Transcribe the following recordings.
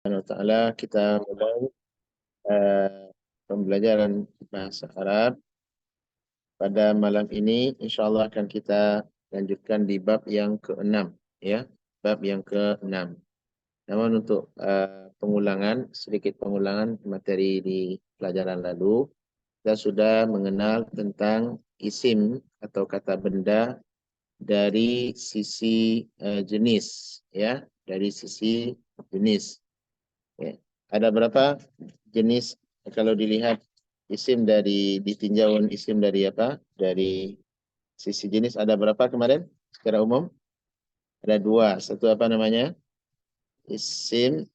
Subhanahu wa ta'ala, kita mulai pembelajaran bahasa Arab pada malam ini. InsyaAllah akan kita lanjutkan di bab yang ke-6, ya, bab yang ke-6. Namun untuk pengulangan, sedikit pengulangan materi di pelajaran lalu, kita sudah mengenal tentang isim atau kata benda dari sisi jenis, ya, dari sisi jenis. Ya. Ada berapa jenis kalau dilihat isim dari ditinjauan isim dari apa? Dari sisi jenis ada berapa kemarin? Secara umum ada dua. Satu apa namanya? Isim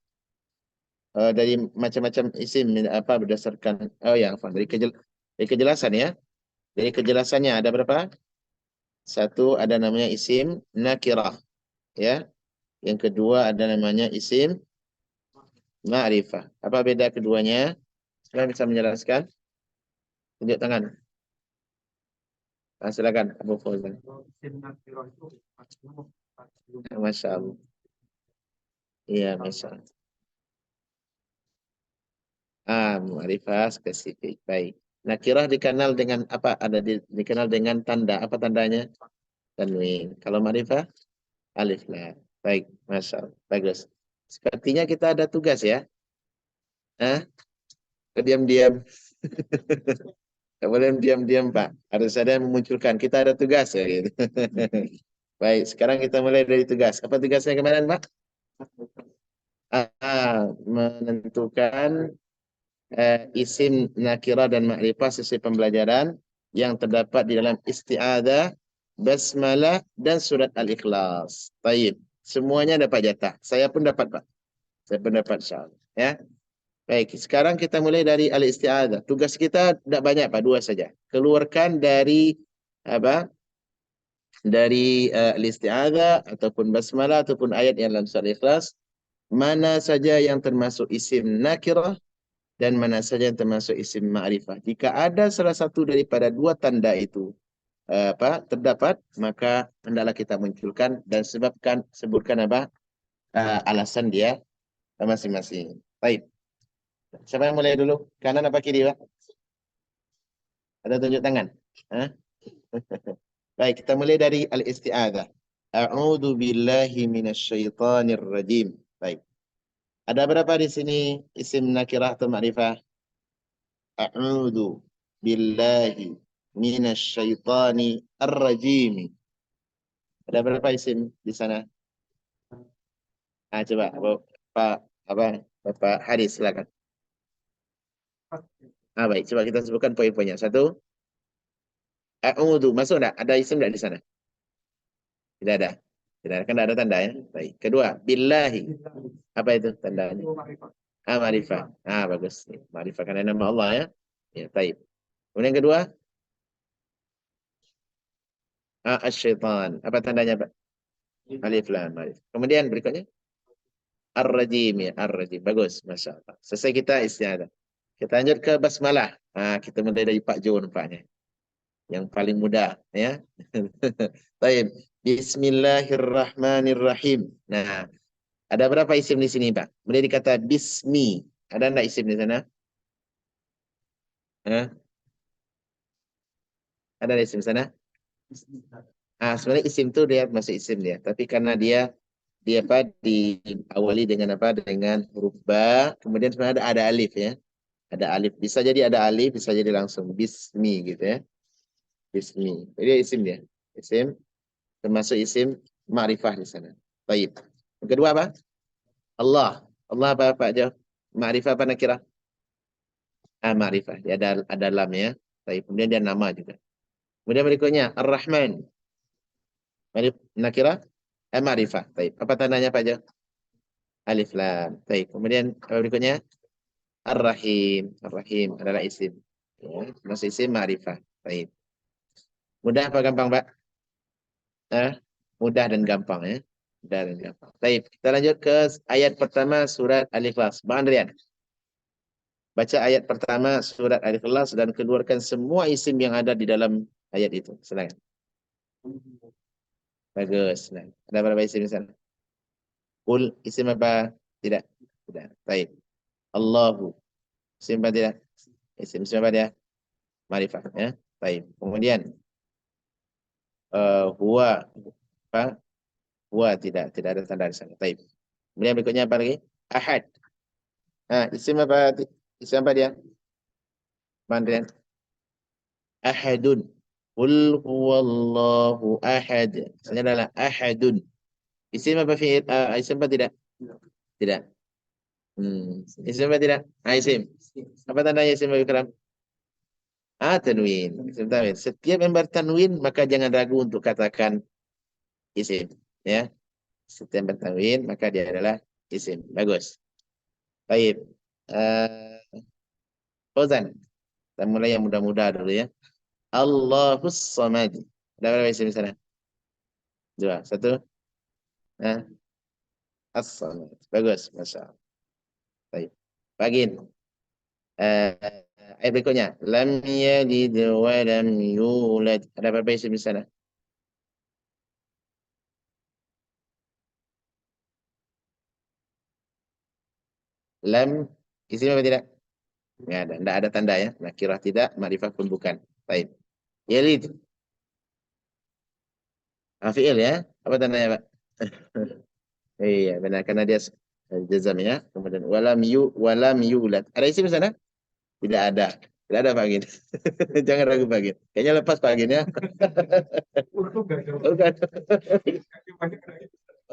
dari macam-macam isim apa berdasarkan dari kejelasan ya. Dari kejelasannya ada berapa? Satu ada namanya isim nakirah ya. Yang kedua ada namanya isim ma'rifah. Apa beda keduanya? Kalian bisa menjelaskan? Tunjuk tangan. Silakan Abu Fauzan. Masya Allah. Iya, Masya Allah. Ma'rifah spesifik. Baik. Nakirah dikenal dengan apa? Dikenal dengan tanda. Apa tandanya? Tanwin. Kalau ma'rifah? Alif lam. Baik, Masya Allah. Bagus. Sepertinya kita ada tugas ya. Hah? Diam-diam. Tidak boleh diam-diam, Pak. Harus ada yang memunculkan. Kita ada tugas ya. Gitu. Baik, sekarang kita mulai dari tugas. Apa tugasnya kemarin, Pak? Menentukan isim nakirah dan ma'rifah sesuai pembelajaran yang terdapat di dalam isti'adzah, basmalah dan surat al-ikhlas. Baik, semuanya dapat jatah. Saya pun dapat, Pak. Saya pun dapat, insyaallah. Ya. Baik, sekarang kita mulai dari al-isti'adzah. Tugas kita tidak banyak, Pak, dua saja. Keluarkan dari apa? Dari al-isti'adzah ataupun basmalah ataupun ayat yang dalam surat al-ikhlas, mana saja yang termasuk isim nakirah dan mana saja yang termasuk isim ma'rifah. Jika ada salah satu daripada dua tanda itu terdapat, maka hendaklah kita munculkan dan sebutkan apa alasan dia masing-masing. Baik. Siapa yang mulai dulu? Kanan apa kiri, Pak? Ada tunjuk tangan? Hah? Baik, kita mulai dari al-isti'adzah. A'udzu billahi minasyaitonir rajim. Baik. Ada berapa di sini isim nakirah atau ma'rifah? A'udzu billahi minasyaitani ar-rajim. Ada berapa isim di sana? Coba Pak apa Bapak Haris silakan. Baik, coba kita sebutkan poin-poinnya. Satu, a'udzu. Masuk enggak? Ada isim enggak di sana? Tidak ada. Tidak ada, kan tidak ada tanda ya. Baik. Kedua, billahi. Apa itu tandanya? Ma'rifah. Bagus. Ma'rifah karena nama Allah ya. Ya, baik. Kemudian yang kedua, asyaitan. Apa tandanya, Pak? Alif lam alif. Kemudian berikutnya ar-rajim ya, ar-rajim. Bagus, Masya Allah. Selesai kita istiadah. Kita lanjut ke basmalah. Kita mulai dari Pak Jo nampaknya. Yang paling mudah ya. Baik. Bismillahirrahmanirrahim. Nah, ada berapa isim di sini, Pak? Boleh dikata bismi. Ada enggak isim di sana? Hah? Ada isim di sana? Sebenarnya isim itu dia masuk isim dia, tapi karena dia apa diawali dengan apa dengan huruf ba, kemudian sebenarnya ada alif ya. Ada alif, bisa jadi ada alif, bisa jadi langsung bismi gitu ya. Bismi. Jadi isim dia. Isim termasuk isim ma'rifah di sana. Baik. Yang kedua apa? Allah. Allah apa Pak Jo? Ma'rifah apa nakirah? Ma'rifah. Dia ada lam ya. Baik. Kemudian dia nama juga. Kemudian berikutnya Ar-Rahman. Nakirah? Ma'rifah. Baik. Apa tandanya Pak Jo? Alif lam. Baik. Kemudian apa berikutnya? Ar-Rahim. Ar-Rahim adalah isim. Ya, masih isim ma'rifah. Baik. Mudah apa gampang, Pak? Mudah dan gampang ya. Mudah dan gampang. Baik, kita lanjut ke ayat pertama surat Al-Ikhlas. Bang Andrian, baca ayat pertama surat Al-Ikhlas dan keluarkan semua isim yang ada di dalam ayat itu. Silakan. Bagus. Nah, ada berapa isim di sana? Isim apa? Tidak. Tidak. Baik. Allahu. Isim apa tidak? Isim siapa dia? Ma'rifah. Ya. Baik. Kemudian huwa. Apa? Huwa tidak. Tidak ada tanda di sana. Baik. Kemudian berikutnya apa lagi? Ahad. Nah, isim apa? Isim apa dia? Mandrian. Ahadun. Qul huwallahu ahad. Misalnya adalah ahadun. Isim apa fi'il? Isim apa tidak? Tidak. Isim apa tidak? Isim. Apa tandanya isim Abi Karam? Tanwin. Isim tanwin. Setiap yang bertanwin maka jangan ragu untuk katakan isim. Ya. Setiap bertanwin maka dia adalah isim. Bagus. Baik. Uh, Fauzan. Kita mulai yang mudah-mudah dulu ya. Allahus Samad. Ada berapa isim di sana? Dua. Satu. Nah, As-Samad. Bagus. Masya Allah. Baik. Bagin. Ayat berikutnya. Lam yalid wa lam yulad. Ada berapa isim di sana? Lam. Isim apa tidak? Nggak ada. Tidak ada tanda ya. Nakirah tidak. Ma'rifah pun bukan. Baik. Yalid. Fi'il ya. Apa tandanya Pak? Iya benar. Karena dia jazam ya. Kemudian walam yulad. Ada isim di sana? Tidak ada. Tidak ada Pak Gin. Jangan ragu Pak Gin. Kayaknya lepas Pak Gin ya. Bukan.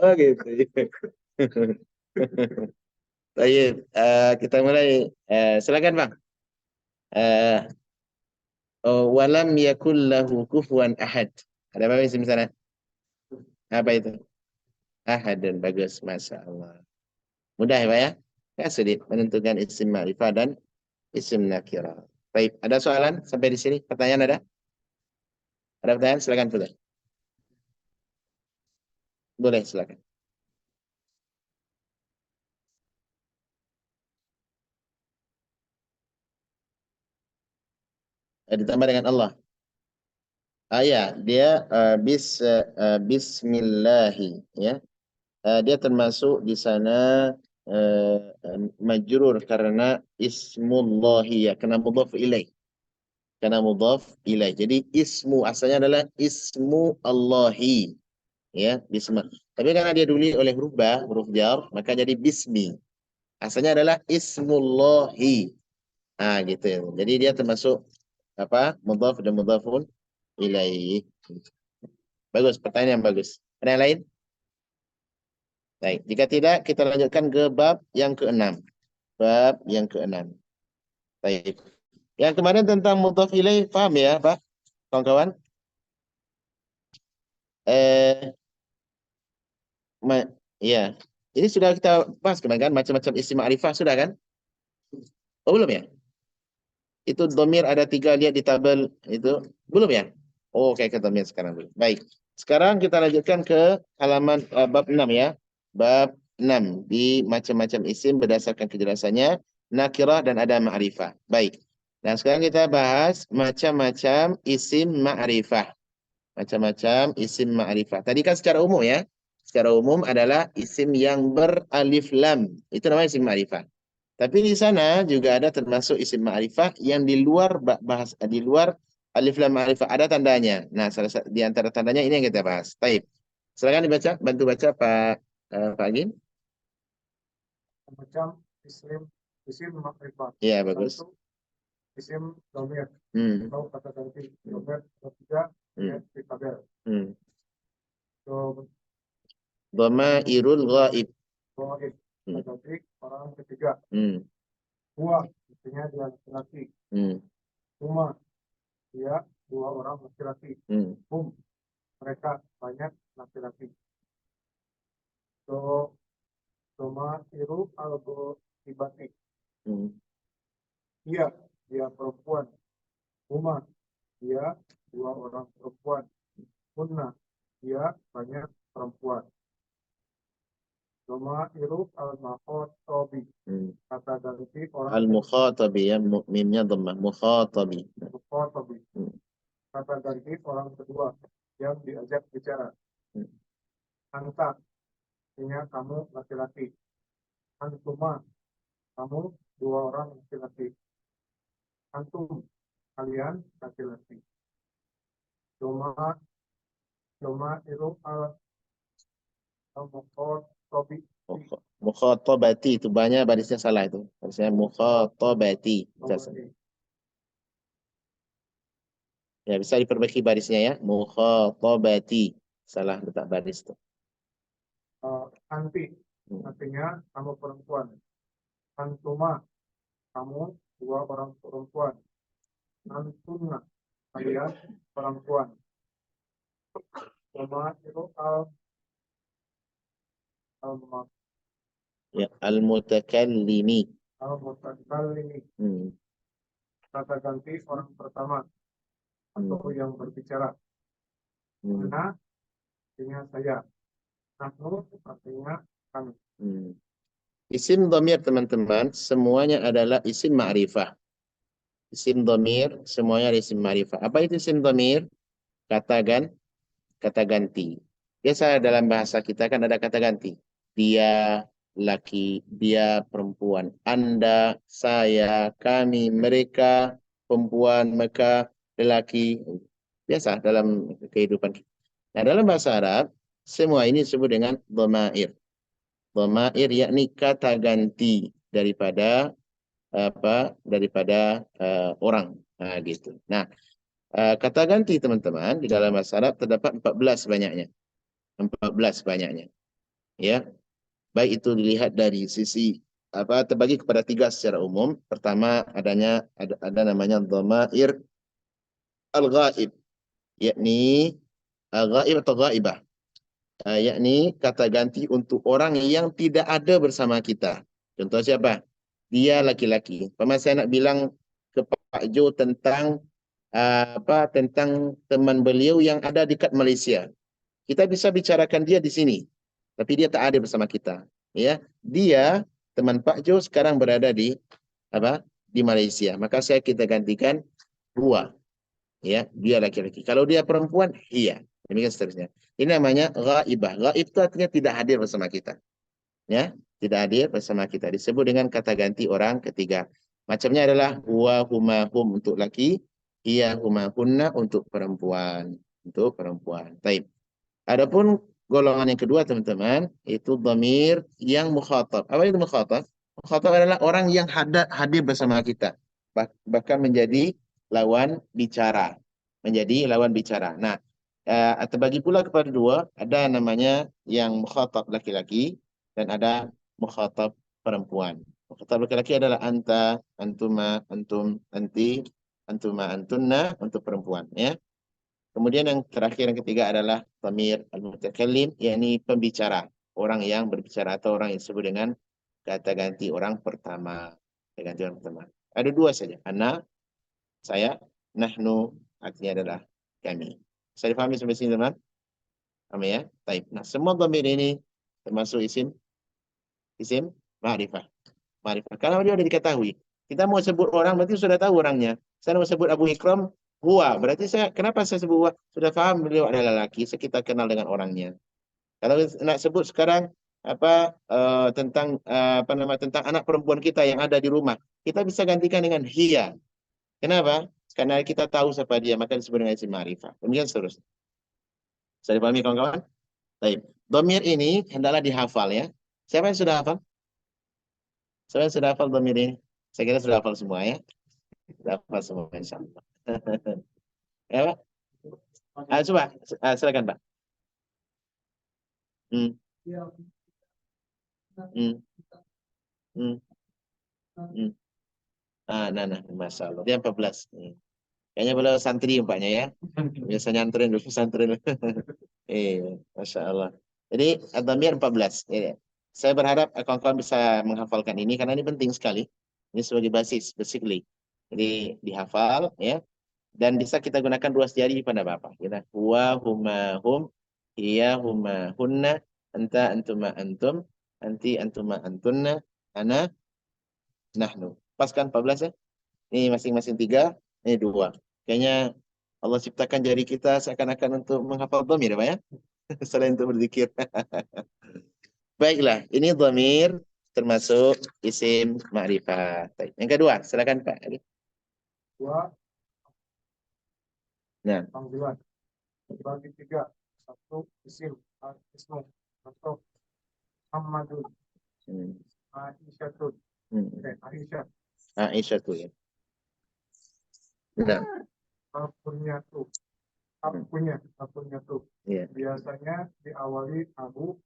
Oh gitu. Baik, kita mulai. Silakan Bang. Eh, walam yakul lahu kufuwan ahad. Ada apa di sana? Apa itu? Ahad dan bagus, masya Allah. Mudah ya Pak ya? Ya sulit menentukan isim ma'rifah dan isim nakirah. Baik, ada soalan sampai di sini? Pertanyaan ada? Ada pertanyaan? Silakan boleh. Boleh silakan. Ditambah dengan Allah. Ya, dia Bismillahi ya. Dia termasuk di sana uh, majrur karena ismullahi ya, karena mudhaf ilaih. Karena mudhaf ilaih. Jadi ismu asalnya adalah ismu Allahi ya, bisma. Tapi karena dia dulu oleh huruf ba, huruf jar, maka jadi bismi. Asalnya adalah ismullahi. Gitu ya. Jadi dia termasuk apa? Mudhaf dan mudhafun ilaih. Bagus, pertanyaan yang bagus. Ada yang lain? Baik, jika tidak kita lanjutkan ke bab yang keenam. Bab yang keenam. Baik. Yang kemarin tentang mudhaf ilaih paham ya, Pak? Kawan-kawan? Eh, ya. Ini sudah kita bahas kemarin kan macam-macam isim ma'rifah sudah kan? Oh, belum ya? Itu domir ada tiga, lihat di tabel itu. Belum ya? Oh, kayak ke domir sekarang dulu. Baik. Sekarang kita lanjutkan ke halaman bab 6 ya. Bab 6 di macam-macam isim berdasarkan kejelasannya, nakirah dan ada ma'rifah. Baik. Dan sekarang kita bahas macam-macam isim ma'rifah. Macam-macam isim ma'rifah. Tadi kan secara umum ya. Secara umum adalah isim yang beralif lam. Itu namanya isim ma'rifah. Tapi di sana juga ada termasuk isim ma'rifah yang di luar bahas di luar alif lam ma'rifah ada tandanya. Nah, di antara tandanya ini yang kita bahas. Taib. Silakan dibaca, bantu baca Pak Pak Agin. Macam isim isim makrifat. Iya, bagus. Satu, isim domir Hmm. atau kata ganti domir. Ketiga, di tabel. So, Dhamairul ghaib. goib Hmm. berarti orang ketiga. Hmm. Dua, artinya dia laki-laki. Hmm. Huma, dia dua orang laki-laki. Mereka banyak laki-laki. So, Soma iru algo ibati. Dia perempuan. Huma, dia dua orang perempuan. Hunna, dia banyak perempuan. Soma iru al-makhatabi. Kata ganti orang Al-mukhatabi ya, mimnya dhammah, mukhatabi. Mukhatabi. Kata ganti orang kedua yang diajak bicara. Anta, artinya kamu laki-laki. Antuma, kamu dua orang laki-laki. Antum, kalian laki-laki. Doma, doma itu al-mukor, tobi, Mukhatabati itu banyak barisnya salah itu. Barisnya mukhatabati. Ya, bisa diperbaiki barisnya ya. Mukhatabati. Salah letak baris itu. anti, artinya kamu perempuan. Antuma, kamu dua orang perempuan. Antunna, kalian perempuan. Doma itu Ya, al-mutakallimi. al-mutakallimi. Kata ganti orang pertama atau yang berbicara. Mana artinya saya. Nahnu artinya kami. Isim dhamir teman-teman semuanya adalah isim ma'rifah. Isim dhamir semuanya isim ma'rifah. Apa itu isim dhamir? Kata ganti. Biasa dalam bahasa kita kan ada kata ganti. Dia laki, dia perempuan. Anda, saya, kami, mereka, perempuan, mereka, lelaki. Biasa dalam kehidupan kita. Nah, dalam bahasa Arab, semua ini disebut dengan dhamair. Dhamair yakni kata ganti daripada orang. Nah, gitu. Nah, kata ganti teman-teman di dalam bahasa Arab terdapat 14 banyaknya. 14 banyaknya. Ya. Baik itu dilihat dari sisi terbagi kepada 3 secara umum. Pertama ada namanya dhamair al-ghaib, yakni ghaib atau ghaibah. Yakni kata ganti untuk orang yang tidak ada bersama kita. Contoh siapa? Dia laki-laki. Saya nak bilang ke Pak Jo tentang tentang teman beliau yang ada dekat Malaysia. Kita bisa bicarakan dia di sini, tapi dia tak ada bersama kita. Ya, dia teman Pak Jo sekarang berada di di Malaysia. Maka kita gantikan dua. Ya, dia laki-laki. Kalau dia perempuan, iya. Demikian seterusnya. Ini namanya ghaibah. Ghaib itu artinya tidak hadir bersama kita. Ya, tidak hadir bersama kita. Disebut dengan kata ganti orang ketiga. Macamnya adalah huwa, huma, hum untuk laki, iya, huma, hunna untuk perempuan. Untuk perempuan. Taib. Adapun golongan yang kedua teman-teman, itu dhamir yang mukhatab. Apa itu mukhatab? Mukhatab adalah orang yang hadir bersama kita. Bahkan menjadi lawan bicara. Menjadi lawan bicara. Nah, terbagi pula kepada dua, ada namanya yang mukhatab laki-laki dan ada mukhatab perempuan. Mukhatab laki-laki adalah anta, antuma, antum, anti, antuma, antunna untuk perempuan. Ya. Kemudian yang terakhir yang ketiga adalah dhamir al-mutakallim, yakni pembicara, orang yang berbicara atau orang yang disebut dengan kata ganti orang pertama. Kata ganti orang pertama. Ada dua saja, ana, saya, nahnu, artinya adalah kami. Saya difahami sampai sini teman? Paham ya? Taib. Nah, semua dhamir ini termasuk isim ma'rifah. Ma'rifah. Karena dia sudah diketahui. Kita mau sebut orang berarti sudah tahu orangnya. Saya mau sebut Abu Ikram, huwa. Berarti kenapa saya sebut huwa? Sudah paham beliau adalah lelaki. Kita kenal dengan orangnya. Kalau nak sebut sekarang tentang tentang anak perempuan kita yang ada di rumah, kita bisa gantikan dengan hiya. Kenapa? Karena kita tahu siapa dia, maka disebut dengan isim ma'rifah. Demikian seterusnya. Saya dipahami kawan-kawan? Baik. Dhamir ini hendaklah dihafal ya. Siapa yang sudah hafal? Siapa yang sudah hafal dhamir ini? Saya kira sudah hafal semua ya. Sudah hafal semua insyaAllah. Ya Pak? Coba, silakan Pak. Hmm. Hmm. Hmm. Hmm. Nah, Masya Allah. Dia 14. Kayaknya beliau santri umpamanya ya. Biasanya nyantrin dulu, santri dulu. Masya Allah. Jadi, Ad-Dhamir 14. Ya. Saya berharap kawan-kawan bisa menghafalkan ini, karena ini penting sekali. Ini sebagai basis, basically. Jadi, dihafal, ya. Dan bisa kita gunakan dua jari pada Bapak. Kita huwa, huma, hum, hiya, huma, hunna, anta, antuma, antum, anti, antuma, antunna, ana, nahnu. Pas kan 14 ya? Ini masing-masing 3, ini 2. Kayaknya Allah ciptakan jari kita seakan-akan untuk menghafal dhamir ya Pak ya? Selain untuk berzikir. Baiklah, ini dhamir termasuk isim ma'rifah. Baik. Yang kedua, silakan Pak. Dua, Nah, panggilan. Bagi tiga, satu, isim, ismu. Contoh, Muhammadun, hmm, Aisyatun, hmm. Aisyah, Aisyah tuh ya. Nah, Al-Kunyatu, hmm, Al-Kunyatu. iya. Biasanya diawali Abu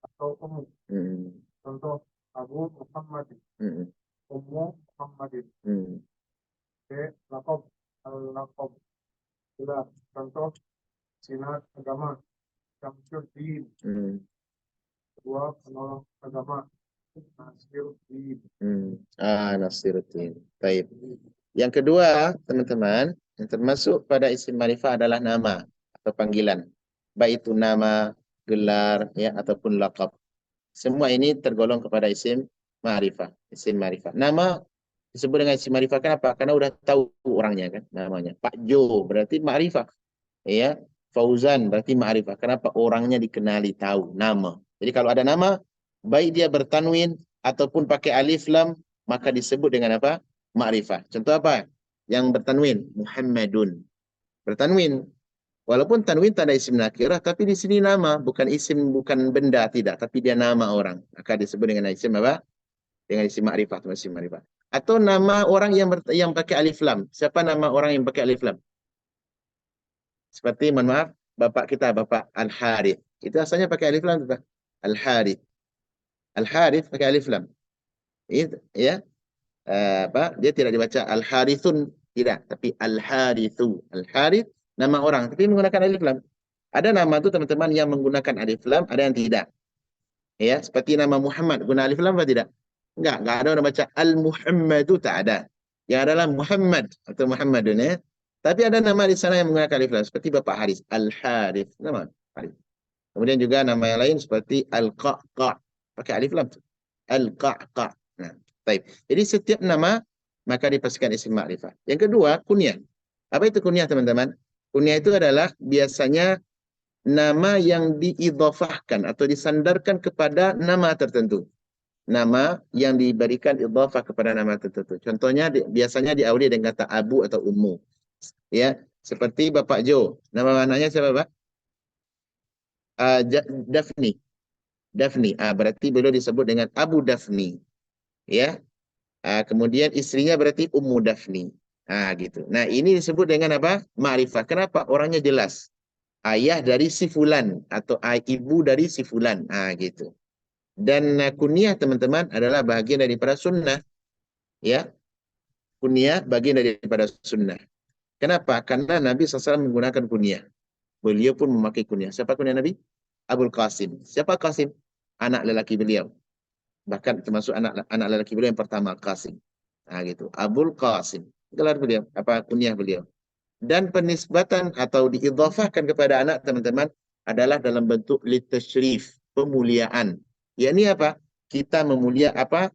atau Ummu. Hmm, Contoh, Abu Muhammadin, hmm, Ummu Muhammadin. hmm, Lakob, Al-Lakob. Contoh, sinar agama, Syamsuddin. hmm, Kedua, penolong agama, Nasiruddin. Nasiruddin. Baik. Yang kedua, teman-teman, yang termasuk pada isim ma'rifah adalah nama atau panggilan. Baik itu nama, gelar, ya, ataupun laqab. Semua ini tergolong kepada isim ma'rifah. Isim ma'rifah. Nama disebut dengan isim ma'rifah. Kenapa? Karena udah tahu orangnya kan namanya. Pak Jo berarti ma'rifah. Ya, Fauzan berarti ma'rifah. Kenapa? Orangnya dikenali, tahu nama. Jadi kalau ada nama, baik dia bertanwin ataupun pakai alif lam, maka disebut dengan apa? Ma'rifah. Contoh apa? Yang bertanwin, Muhammadun. Bertanwin. Walaupun tanwin tak ada isim nakirah, tapi di sini nama, bukan isim, bukan benda, tidak. Tapi dia nama orang. Maka disebut dengan isim apa? Dengan isim ma'rifah. Isim ma'rifah. Atau nama orang yang pakai alif lam. Siapa nama orang yang pakai alif lam? Seperti, mohon maaf, bapak kita, Bapak Al-Harith. Itu asalnya pakai alif lam, Bapak. Al-Harith. Al-Harith pakai alif lam. Itu, ya. Apa? Dia tidak dibaca Al-Harithun, tidak, tapi Al-Harithu. Al-Harith nama orang, tapi menggunakan alif lam. Ada nama itu teman-teman yang menggunakan alif lam, ada yang tidak. Ya, seperti nama Muhammad guna alif lam atau tidak? Enggak ada orang baca Al-Muhammadu, tak ada. Yang adalah Muhammad atau Muhammadun, ya. Tapi ada nama di sana yang menggunakan alif lam, seperti Bapak Haris, Al-Harith, nama Harith. Kemudian juga nama yang lain seperti Al-Qaqa, pakai alif lam. Al-Qaqa. Nah, baik. Jadi setiap nama maka dipastikan isim ma'rifah. Yang kedua, kunyah. Apa itu kunyah, teman-teman? Kunyah itu adalah biasanya nama yang diidhafahkan atau disandarkan kepada nama tertentu. Nama yang diberikan idhafah kepada nama tertentu. Contohnya biasanya diawali dengan kata abu atau ummu. Ya, seperti Bapak Jo. Nama anaknya siapa, Pak? Dafni. Dafni. Berarti beliau disebut dengan Abu Dafni. Ya. Kemudian istrinya berarti Ummu Dafni. Gitu. Nah, ini disebut dengan apa? Ma'rifah. Kenapa? Orangnya jelas. Ayah dari si fulan atau ibu dari si fulan. Gitu. Dan kunyah, teman-teman, adalah bagian daripada sunnah. Ya. Kunyah bagian daripada sunnah. Kenapa? Karena Nabi SAW menggunakan kunyah. Beliau pun memakai kunyah. Siapa kunyah Nabi? Abul Qasim. Siapa Qasim? Anak lelaki beliau. Bahkan termasuk anak lelaki beliau yang pertama, Qasim. Gitu. Abul Qasim. Gelar beliau, apa kunyah beliau. Dan penisbatan atau diidhafahkan kepada anak, teman-teman, adalah dalam bentuk litasyrif, pemuliaan. Yakni apa? Kita dimuliakan,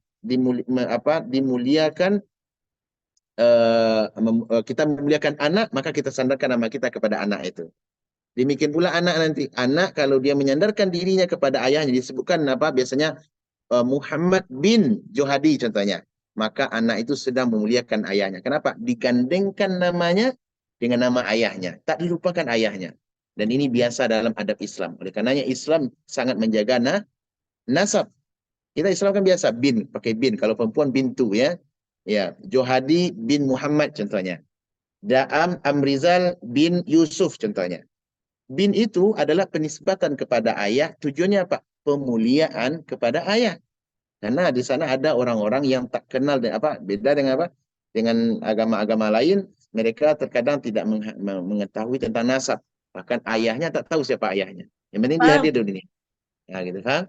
kita memuliakan anak, maka kita sandarkan nama kita kepada anak itu. Demikian pula anak nanti. Anak kalau dia menyandarkan dirinya kepada ayahnya, disebutkan apa? Biasanya Muhammad bin Johadi contohnya. Maka anak itu sedang memuliakan ayahnya. Kenapa? Digandengkan namanya dengan nama ayahnya. Tak dilupakan ayahnya. Dan ini biasa dalam adab Islam. Oleh karenanya Islam sangat menjaga nasab. Kita Islam kan biasa bin, pakai bin. Kalau perempuan bintu, ya. Ya, Johadi bin Muhammad contohnya. Da'am Amrizal bin Yusuf contohnya. Bin itu adalah penisbatan kepada ayah. Tujuannya apa? Pemuliaan kepada ayah. Karena di sana ada orang-orang yang tak kenal dengan apa, beda dengan apa? Dengan agama-agama lain, mereka terkadang tidak mengetahui tentang nasab. Bahkan ayahnya tak tahu siapa ayahnya. Yang penting dia hadir di dunia. Gitu kan?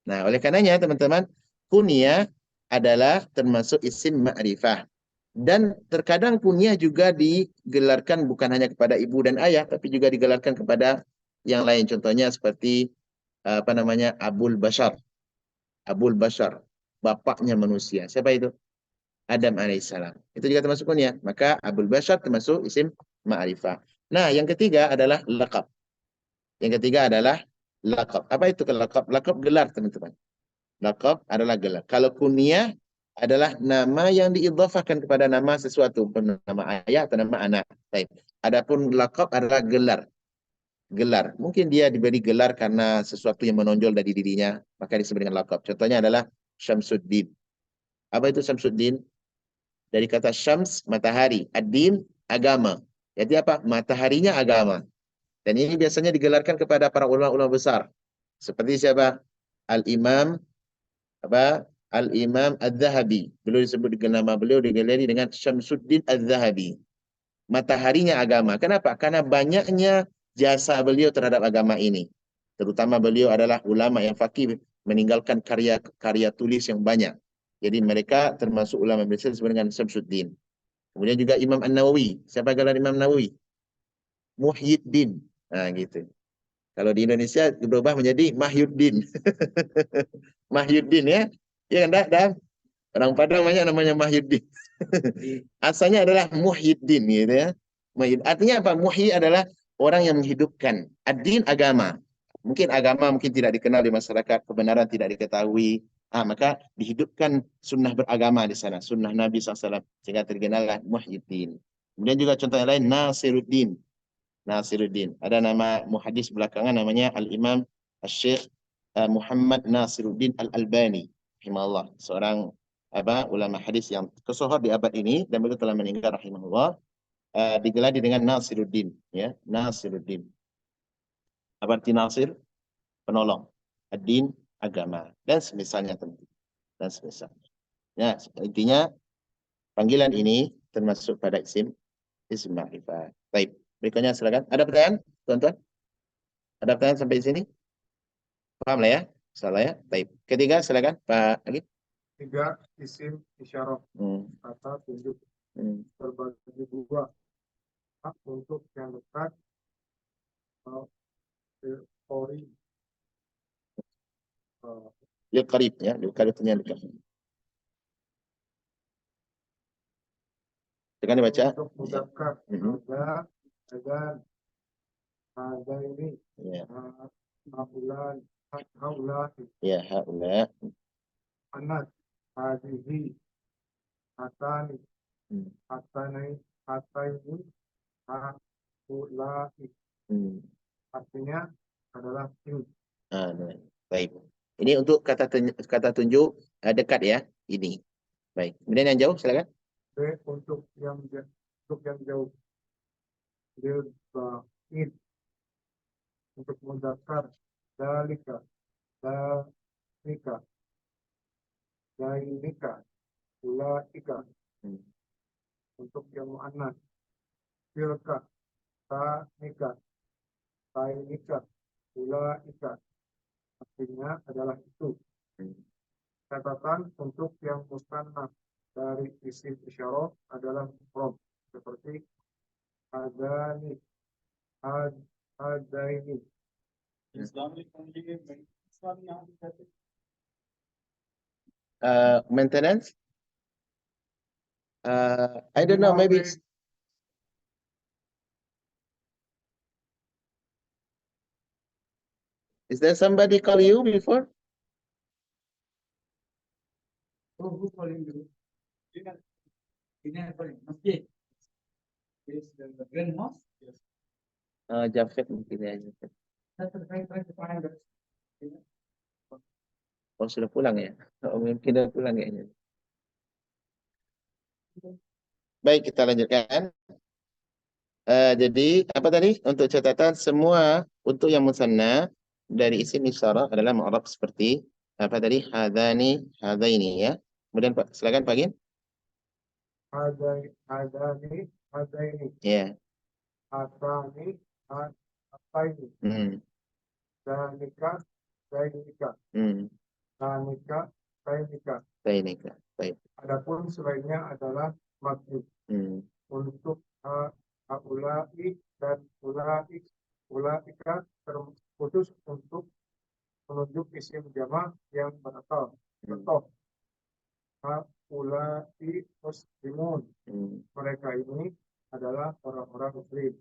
Nah, oleh karenanya teman-teman, kunyah adalah termasuk isim ma'rifah. Dan terkadang kunyah juga digelarkan bukan hanya kepada ibu dan ayah, tapi juga digelarkan kepada yang lain. Contohnya seperti apa namanya, Abul Bashar. Abul Bashar, bapaknya manusia. Siapa itu? Adam alaihissalam. Itu juga termasuk kunyah. Maka Abul Bashar termasuk isim ma'rifah. Nah, yang ketiga adalah laqab. Yang ketiga adalah laqab. Apa itu laqab? Laqab gelar, teman-teman. Laqab adalah gelar. Kalau kunyah adalah nama yang diidhafahkan kepada nama sesuatu, nama ayah atau nama anak. Baik. Adapun laqab adalah gelar. Gelar. Mungkin dia diberi gelar karena sesuatu yang menonjol dari dirinya, maka disebut dengan laqab. Contohnya adalah Syamsuddin. Apa itu Syamsuddin? Dari kata syams, matahari. Ad-din, agama. Jadi apa? Mataharinya agama. Dan ini biasanya digelarkan kepada para ulama-ulama besar. Seperti siapa? Al-Imam Al-Imam Al-Zahabi. Beliau disebut dengan nama beliau digelari dengan Syamsuddin Al-Zahabi. Mataharinya agama. Kenapa? Karena banyaknya jasa beliau terhadap agama ini. Terutama beliau adalah ulama yang faqih, meninggalkan karya tulis yang banyak. Jadi mereka termasuk ulama besar disebut dengan Syamsuddin. Kemudian juga Imam An-Nawawi. Siapa gelar Imam Nawawi? Muhyiddin. Nah, gitu. Kalau di Indonesia berubah menjadi Mahyuddin. Mahyuddin ya. Ya kan, dah. Orang Padang banyak namanya Mahyuddin. Asalnya adalah Muhyiddin gitu ya. Artinya apa? Muhyi adalah orang yang menghidupkan. Ad-din agama. Mungkin agama mungkin tidak dikenal di masyarakat, kebenaran tidak diketahui. Maka dihidupkan sunnah beragama di sana, sunnah Nabi SAW, sehingga terkenallah Muhyiddin. Kemudian juga contoh yang lain, Nasiruddin. Nasiruddin. Ada nama muhadis belakangan namanya Al-Imam Al-Syekh Muhammad Nasiruddin Al-Albani. Rahimahullah. Seorang ulama hadis yang kesohor di abad ini dan beliau telah meninggal rahimahullah. Digelari dengan Nasiruddin. Ya, Nasiruddin. Apa arti Nasir? Penolong. Ad-din, agama. Dan semisalnya tentu. Dan semisalnya. Ya, intinya panggilan ini termasuk pada isim ma'rifat. Baik. Berikutnya silakan. Ada pertanyaan, tuan-tuan? Ada pertanyaan sampai di sini? Paham lah ya? Salah ya? Baik. Ketiga, silakan Pak Agit. Tiga, isim isyarah, kata tunjuk, terbagi dua. Hak untuk yang dekat, teori, Lil qarib ya, lil qarib itu yang dekat. Silakan dibaca. untuk mudzakkar, ada ini, Ya. haulan, haulah, Ya, haula. anas, hadihi, hatani, hatani, hataini, haulai. Artinya adalah ini. Baik. Ini untuk kata tunjuk dekat ya, ini. Baik. Kemudian yang jauh silakan. B untuk yang jauh. Lil ba'id, untuk mudzakkar, dalika, dalika, dainika, ulaika. Untuk yang muannas, tilka, tanika, tainika, ulaika. Artinya adalah itu. Catatan untuk yang musanna dari isim isyarah adalah mufrad, seperti adani, adaini. Maintenance. I don't know, maybe is there somebody call you before? Who calling you? Ini apa nih? Masjid. Yes, the Grand Mosque. Yes. Jafet mungkin ya. Oh, sudah pulang ya? Oh, mungkin sudah pulang kayaknya. Baik, kita lanjutkan. Jadi, apa tadi? Untuk catatan, semua untuk yang musanna dari isim isyarah adalah mu'rab seperti apa tadi? Hadani, hadaini ya. Kemudian silakan Pak Gin. Hadani, hadaini. Ya. Atani, ataini. Danika, dainika. Danika, dainika. Dainika. Baik. Adapun selainnya adalah mabni. Untuk haulai dan ulaika terkhusus untuk menunjuk isim jama' yang berakal. Contoh, haulai muslimun. Mereka ini adalah orang-orang muslim.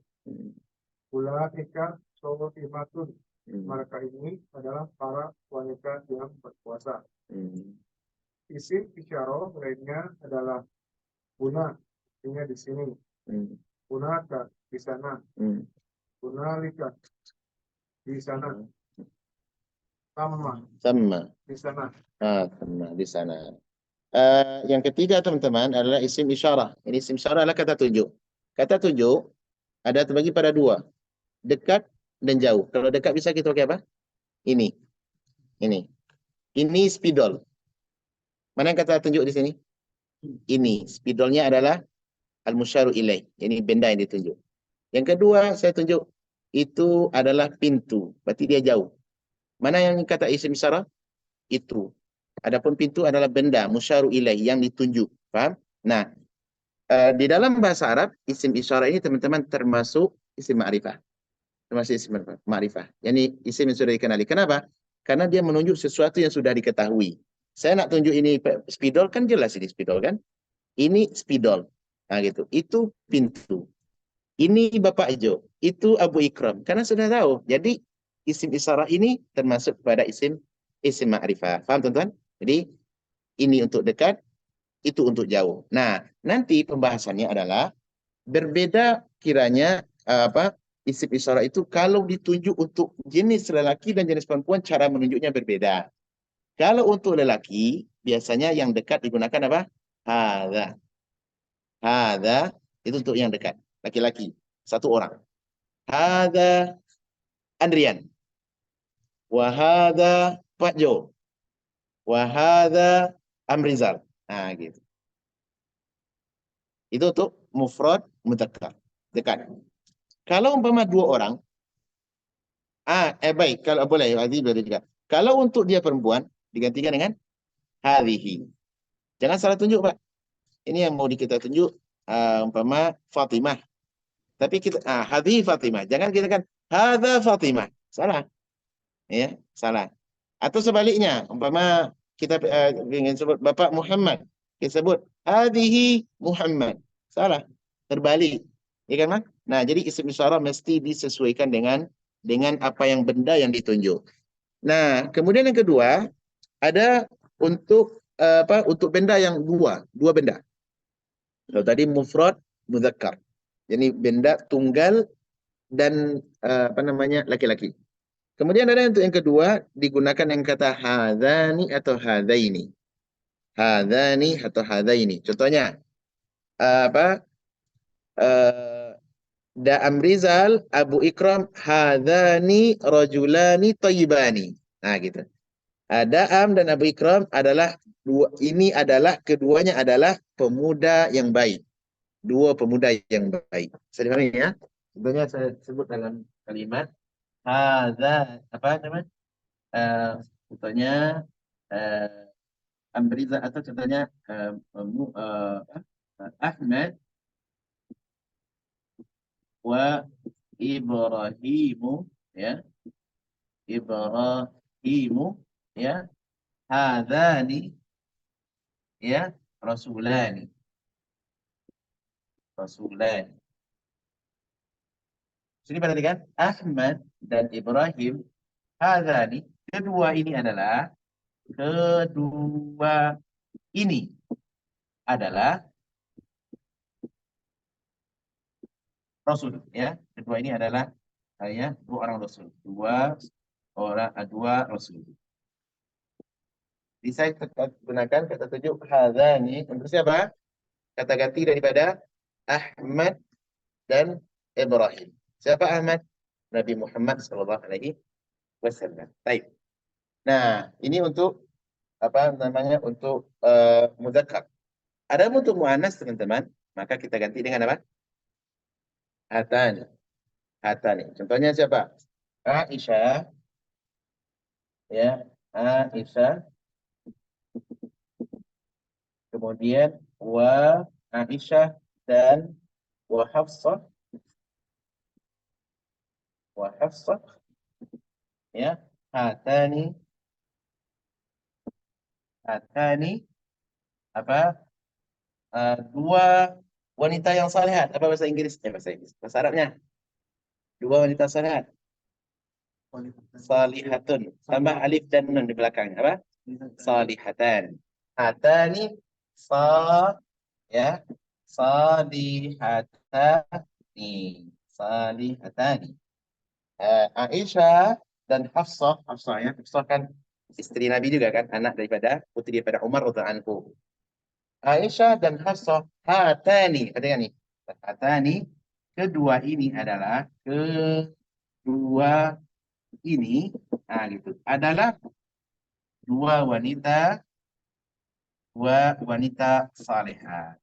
Ulaika sholimatun. Mereka ini adalah para wanita yang berpuasa. Isim isyarah lainnya adalah kuna, artinya di sini. Kunaka di sana. Kunalika di sana. Sama. Di sana. Sama di sana. Yang ketiga teman-teman adalah isim isyarah. Ini isim isyarah adalah kata tunjuk. Kata tunjuk ada terbagi pada dua, dekat dan jauh. Kalau dekat bisa kita pakai apa? Ini. Ini spidol. Mana yang kata tunjuk di sini? Ini. Spidolnya adalah al-musyaru ilaih. Ini benda yang ditunjuk. Yang kedua saya tunjuk itu adalah pintu. Berarti dia jauh. Mana yang kata isim isyarah? Itu. Adapun pintu adalah benda musyaru ilaih yang ditunjuk. Faham? Nah, di dalam bahasa Arab isim isyarah ini teman-teman termasuk isim ma'rifah. Termasuk isim ma'rifah. Yani isim yang sudah dikenali. Kenapa? Karena dia menunjuk sesuatu yang sudah diketahui. Saya nak tunjuk ini spidol, kan jelas ini spidol kan? Ini spidol. Nah gitu. Itu pintu. Ini Bapak Ijo. Itu Abu Ikram. Karena sudah tahu. Jadi isim isyarah ini termasuk pada isim ma'rifah. Faham teman-teman? Jadi ini untuk dekat, itu untuk jauh. Nah, nanti pembahasannya adalah berbeda kiranya isim isyarah itu kalau ditunjuk untuk jenis lelaki dan jenis perempuan cara menunjuknya berbeda. Kalau untuk lelaki biasanya yang dekat digunakan apa? Hadza. Hadza itu untuk yang dekat, laki-laki, satu orang. Hadza Andrian. Wa hadza Pak Jo. Wa hadza Amrizal. Nah, gitu. Itu untuk mufrad mudzakkar, dekat. Kalau umpama dua orang, baik, kalau boleh, boleh juga. Kalau untuk dia perempuan, digantikan dengan hadhihi. Jangan salah tunjuk, Pak. Ini yang mau kita tunjuk, umpama Fatimah. Tapi kita, hadhihi Fatimah. Jangan kita kan, hadza Fatimah. Salah. Ya, salah. Atau sebaliknya, umpama kita ingin sebut Bapak Muhammad. Kita sebut hadhihi Muhammad. Salah. Terbalik. Ya kan, Mak? Nah, jadi isim isyarah mesti disesuaikan dengan apa yang benda yang ditunjuk. Nah, kemudian yang kedua ada untuk untuk benda yang dua benda. Kalau tadi mufrad mudzakkar. Jadi benda tunggal dan laki-laki. Kemudian ada untuk yang kedua digunakan yang kata hadzani atau hadzaini. Hadzani atau hadzaini. Contohnya apa? Da'am Rizal, Abu Ikram, hadzani rajulani thayyibani. Nah, gitu. Da'am dan Abu Ikram adalah keduanya adalah pemuda yang baik. Dua pemuda yang baik. Saya dipahami ya? Contohnya saya sebut dalam kalimat hadza apa namanya? Contohnya Amriza atau contohnya Ahmad wa Ibrahimu, ya. Ibrahimu, ya. Hadzani, ya, rasulani. Sini perhatikan, Ahmad dan Ibrahim, hadzani, kedua ini adalah rasul, ya. Kedua ini adalah dua orang rasul. Dua rasul. Jadi saya gunakan kata tunjuk hadzani untuk siapa? Kata ganti daripada Ahmad dan Ibrahim. Siapa Ahmad? Nabi Muhammad sallallahu alaihi wasallam. Baik. Nah, ini untuk untuk mudzakkar. Ada untuk muannas teman-teman, maka kita ganti dengan apa? Hatani. Contohnya siapa? Aisyah, ya, Aisyah. Kemudian wa Aisyah dan wa Hafsah, ya. Hatani apa? Dua wanita yang salihat. Apa bahasa Inggris? Bahasa Arabnya. Dua wanita salihat. Salihatun. Tambah alif dan nun di belakangnya. Apa? Salihatan. Hatani sa ya salihatani. Salihatani. Aisyah dan Hafsah, ya, Hafsah kan istri Nabi juga kan, anak daripada putri daripada Umar radhiyallahu anhu. Aisyah dan Hafsah, hatani, perhatikan nih. Hatani, kedua ini adalah gitu. Adalah dua wanita salehah.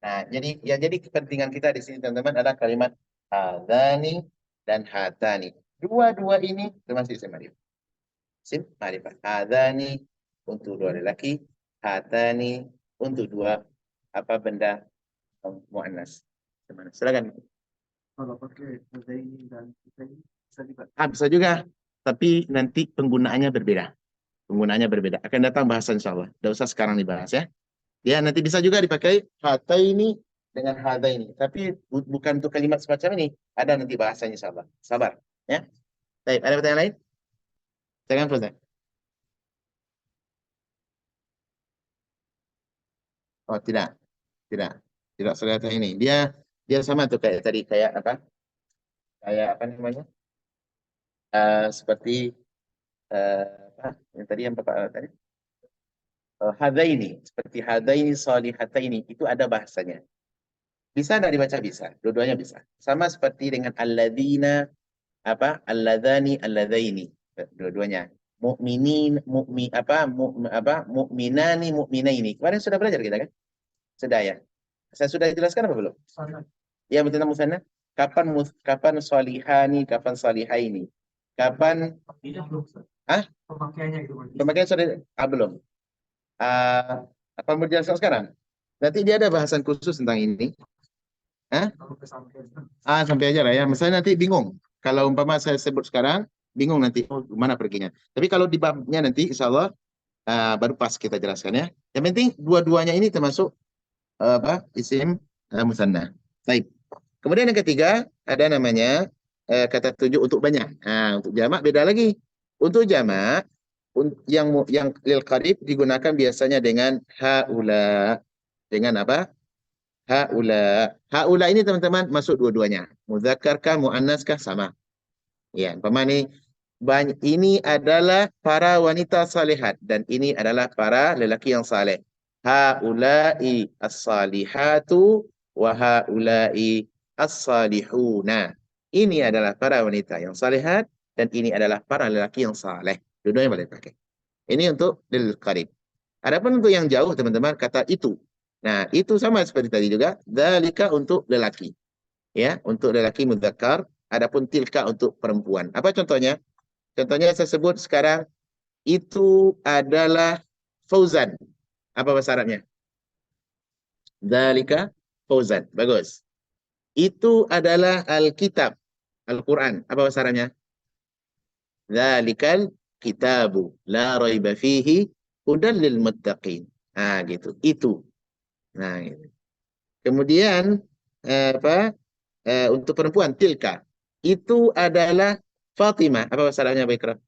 Nah, jadi kepentingan kita di sini teman-teman adalah kalimat hadani dan hatani. Dua-dua ini termasuk isim ma'rifah. Isim ma'rifah. Hadani untuk dua lelaki, hatani untuk dua benda muannas. Silakan. Kalau pakai ini dan ini bisa juga. Bisa juga, tapi nanti penggunaannya berbeda. Akan datang bahasa insyaallah. Tidak usah sekarang dibahas ya. Ya, nanti bisa juga dipakai hataini dengan hadaini. Tapi bukan untuk kalimat semacam ini. Ada nanti bahasanya insyaallah. Sabar. Ya. Baik, ada pertanyaan lain? Jangan Fuzan. Oh, tidak. Tidak selesai ini. Dia sama tuh kayak tadi, kayak apa? Kayak apa namanya? Seperti yang tadi yang Bapak tadi. Hadaini, seperti hadaini salihataini, itu ada bahasanya. Bisa tidak dibaca? Bisa. Dua-duanya bisa. Sama seperti dengan alladzina, alladzani, alladzaini. Dua-duanya. Mu'minin, mu'minani, mu'minaini. Kemarin sudah belajar kita kan? Sudah ya. Saya sudah jelaskan apa belum? Ya, betul musanna. Kapan salihani, kapan salihaini? Kapan? Pemakaiannya itu. Pemakaian sudah belum. Apa mau dijelaskan sekarang? Nanti dia ada bahasan khusus tentang ini. Sampai aja lah ya. Misalnya nanti bingung. Kalau umpama saya sebut sekarang, bingung nanti mana perginya. Tapi kalau di babnya nanti, insya Allah baru pas kita jelaskan ya. Yang penting dua-duanya ini termasuk isim musanna. Baik. Kemudian yang ketiga ada namanya kata tujuh untuk banyak. Untuk jamak beda lagi. Untuk jamak yang lil qarib digunakan biasanya dengan haula. Dengan apa? Haula. Haula ini teman-teman masuk dua-duanya. Muzakkar kah, muannas kah, sama. Ya, umpama ini adalah para wanita salihat dan ini adalah para lelaki yang saleh. Haula'i as-salihatu wa haula'i as-salihuna. Ini adalah para wanita yang salihat dan ini adalah para lelaki yang saleh. Dua-duanya boleh pakai. Ini untuk lil qarib. Adapun untuk yang jauh teman-teman kata itu. Nah, itu sama seperti tadi juga. Dzalika untuk lelaki. Ya, untuk lelaki mudzakkar. Adapun tilka untuk perempuan. Apa contohnya? Contohnya saya sebut sekarang itu adalah Fauzan. Apa bahasa Arabnya? Dzalika Fauzan. Bagus. Itu adalah Alkitab, Al-Quran. Apa bahasa Arabnya? Dzalikal kitabu la raiba fihi hudan lil muttaqin. Gitu. Itu. Nah, gitu. Kemudian untuk perempuan tilka itu adalah Fatimah. Apa bahasa Arabnya, Pak Ikram?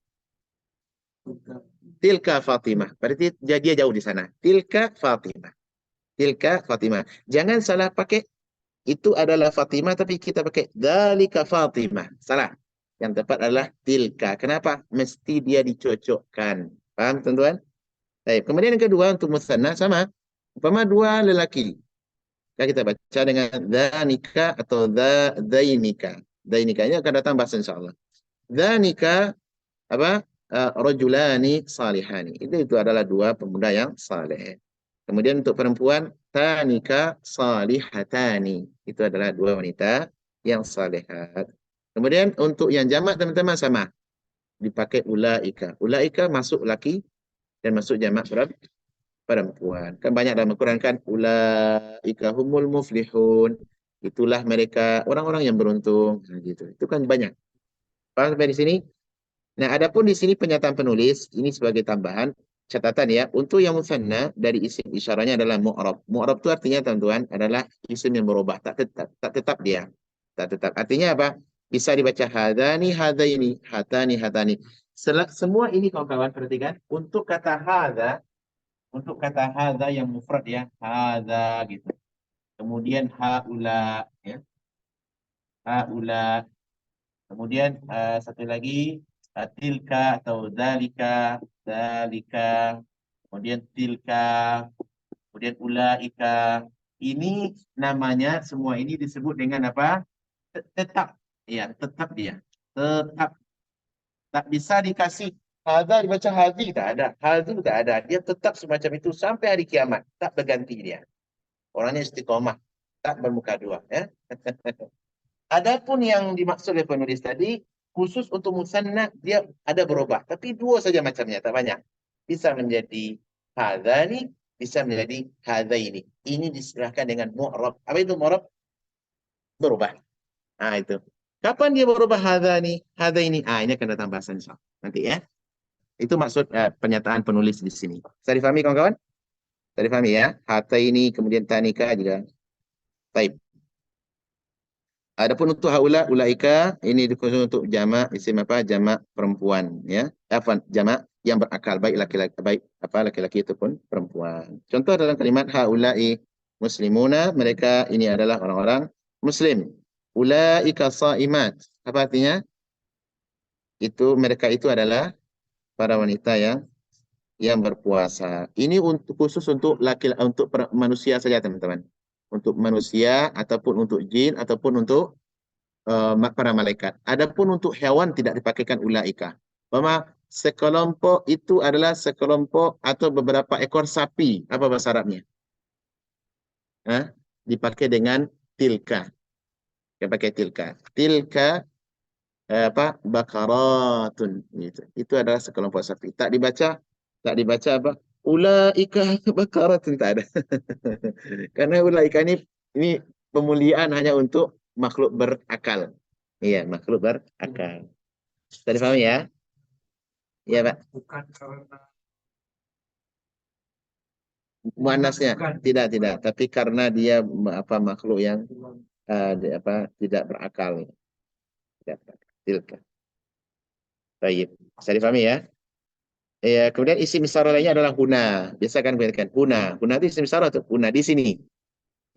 Tilka Fatimah. Berarti dia jauh di sana. Tilka Fatimah. Tilka Fatimah. Jangan salah pakai itu adalah Fatimah tapi kita pakai dzalika Fatimah. Salah. Yang tepat adalah tilka. Kenapa? Mesti dia dicocokkan. Paham, teman-teman? Baik. Kemudian yang kedua untuk musanna sama. Umpama dua lelaki. Kita baca dengan dzanika atau dzainika. Dzainika ini akan datang bahasa insyaallah. Dzanika rajulani salihani. Itu adalah dua pemuda yang saleh. Kemudian untuk perempuan tanika salihatani. Itu adalah dua wanita yang salihat. Kemudian untuk yang jamak teman-teman sama. Dipakai ulaika. Ulaika masuk laki dan masuk jamak perempuan. Kan banyak dalam Al-Quran kan ulaika humul muflihun. Itulah mereka orang-orang yang beruntung. Nah, gitu. Itu kan banyak. Paham sampai di sini? Nah, adapun di sini pernyataan penulis ini sebagai tambahan catatan ya. Untuk yang musanna dari isim isyarahnya adalah mu'rab. Mu'rab itu artinya teman-teman adalah isim yang berubah, tak tetap dia. Tak tetap. Artinya apa? Bisa dibaca hadani hadaini, hatani hatani. Semua ini kawan-kawan perhatikan untuk kata hadza yang mufrad ya, hadza gitu. Kemudian haula ya, haula. Kemudian satu lagi tilka atau dalika, dalika. Kemudian tilka, kemudian ulaika. Ini namanya semua ini disebut dengan apa? Tetap. Ya, tetap dia. Tetap. Tak bisa dikasih hadza dibaca hadzi, tak ada. Hadzu tak ada. Dia tetap semacam itu sampai hari kiamat. Tak berganti dia. Orangnya istiqomah. Tak bermuka dua. Ya. Adapun yang dimaksud oleh penulis tadi, khusus untuk musanna, dia ada berubah. Tapi dua saja macamnya, tak banyak. Bisa menjadi hadzani, bisa menjadi hadzaini. Ini disilahkan dengan mu'rab. Apa itu mu'rab? Berubah. Ah itu. Kapan dia berubah hadzani, hadzaini? Ah ini akan datang bahasan insyaAllah. Nanti ya. Itu maksud pernyataan penulis di sini. Bisa difahami kawan-kawan? Bisa difahami ya? Hataini, kemudian tanika juga. Baik. Adapun untuk haula, ulaika, ini dikhusus untuk jamak, isim apa? Jamak perempuan. Ya. Jamak yang berakal. Baik laki-laki, baik apa laki-laki itu pun perempuan. Contoh dalam kalimat haulai muslimuna, mereka ini adalah orang-orang muslim. Ulaika saimat. Apa artinya? Mereka itu adalah para wanita yang berpuasa. Ini untuk khusus untuk manusia saja teman-teman. Untuk manusia ataupun untuk jin ataupun untuk para malaikat. Adapun untuk hewan tidak dipakaikan ulaika. Bahwa sekelompok itu adalah sekelompok atau beberapa ekor sapi. Apa bahasa Arabnya? Dipakai dengan tilka. Dia pakai tilka. Tilka bakaratun gitu. Itu adalah sekelompok sapi. Tak dibaca apa? Ulaika bakaratun, tak ada. Karena ulaika ini pemuliaan hanya untuk makhluk berakal. Iya, makhluk berakal. Tadi paham ya? Iya, Pak. Bukan karena Muannasnya tidak, tapi karena dia makhluk yang tidak berakal. Tidak berakal. Tilka. Baik. Bisa difahami ya? Ya, kemudian isim isyarah lainnya adalah huna. Biasa kan gunakan huna. Huna itu isim isyarah tuh. Huna di sini.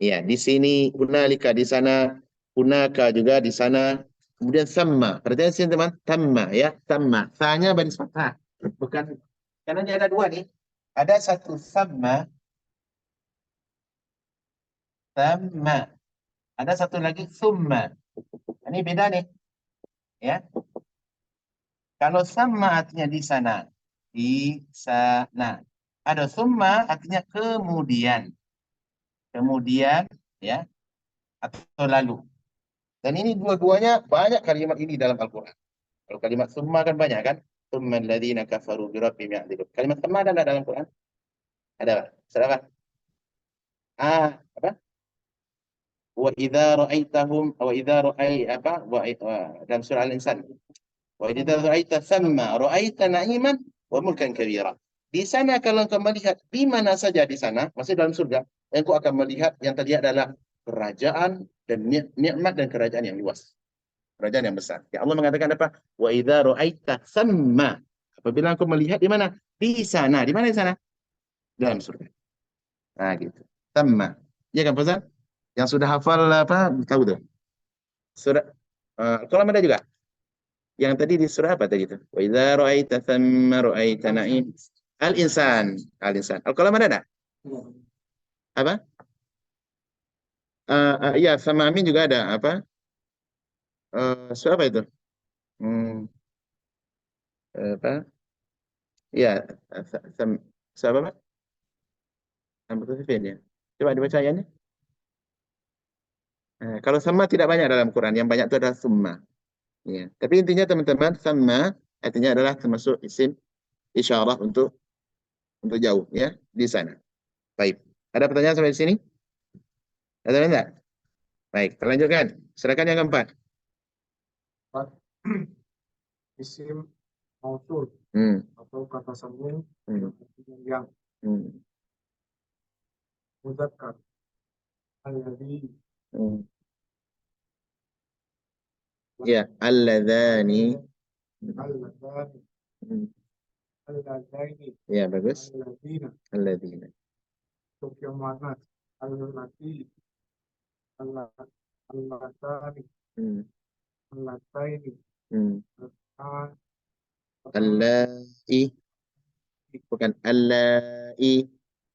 Ya, di sini hunalika di sana, hunaka juga di sana. Kemudian sama. Perhatikan sini teman, tamma ya, tamma. Sa-nya baris fathah. Bukan karena dia ada dua nih. Ada satu sama, tamma. Ada satu lagi summa. Ini beda nih. Ya. Kalau sama artinya di sana. Di sana. Ada summa artinya kemudian. Kemudian ya atau lalu. Dan ini dua-duanya banyak kalimat ini dalam Al-Quran. Kalau kalimat summa kan banyak kan? Summa alladhina kafaru bi rabbihim ya'dilun. Kalimat summa ada dalam Al-Quran? Ada Pak? Sudah Pak? Apa? Wa idza ra'aitahum wa idza ra'ai apa? Dalam surah Al-Insan. Wa idza ra'aita thamma ra'aita na'iman wa mulkan kabira. Di sana kalau engkau melihat di mana saja di sana, masih dalam surga, engkau akan melihat yang terlihat adalah kerajaan dan nikmat dan kerajaan yang luas. Kerajaan yang besar. Ya Allah mengatakan apa? Wa idza ra'aita thamma. Apabila engkau melihat di mana? Di sana. Di mana di sana? Dalam surga. Nah, gitu. Thamma. Ya kan, Fauzan? Yang sudah hafal apa? Tahu tuh. Surah kalau ada juga. Yang tadi di surah apa tadi itu? Wa idza ra'aita thamma ra'aita na'im. Al-insan. Al-insan. Al-qalam ada? Apa? Ya, sama Amin juga ada. Apa? Surah apa itu? Apa? Ya, surah apa? Ya. Coba dibaca ayatnya. Kalau sama tidak banyak dalam Quran, yang banyak itu adalah summa. Ya. Tapi intinya teman-teman, sama artinya adalah termasuk isim isyarah untuk jauh ya di sana. Baik. Ada pertanyaan sampai di sini? Ada enggak? Baik, terlanjutkan. Silakan yang keempat. isim mausul atau kata sambung yang mudzakkar alladzi ya alladzani Hmm. Alladaini, Ya, bagus. alladina. Alladzina. Untuk yang mana? Allati, allatani, Hmm. allataini, Hmm. ah, Allai. Bukan allai.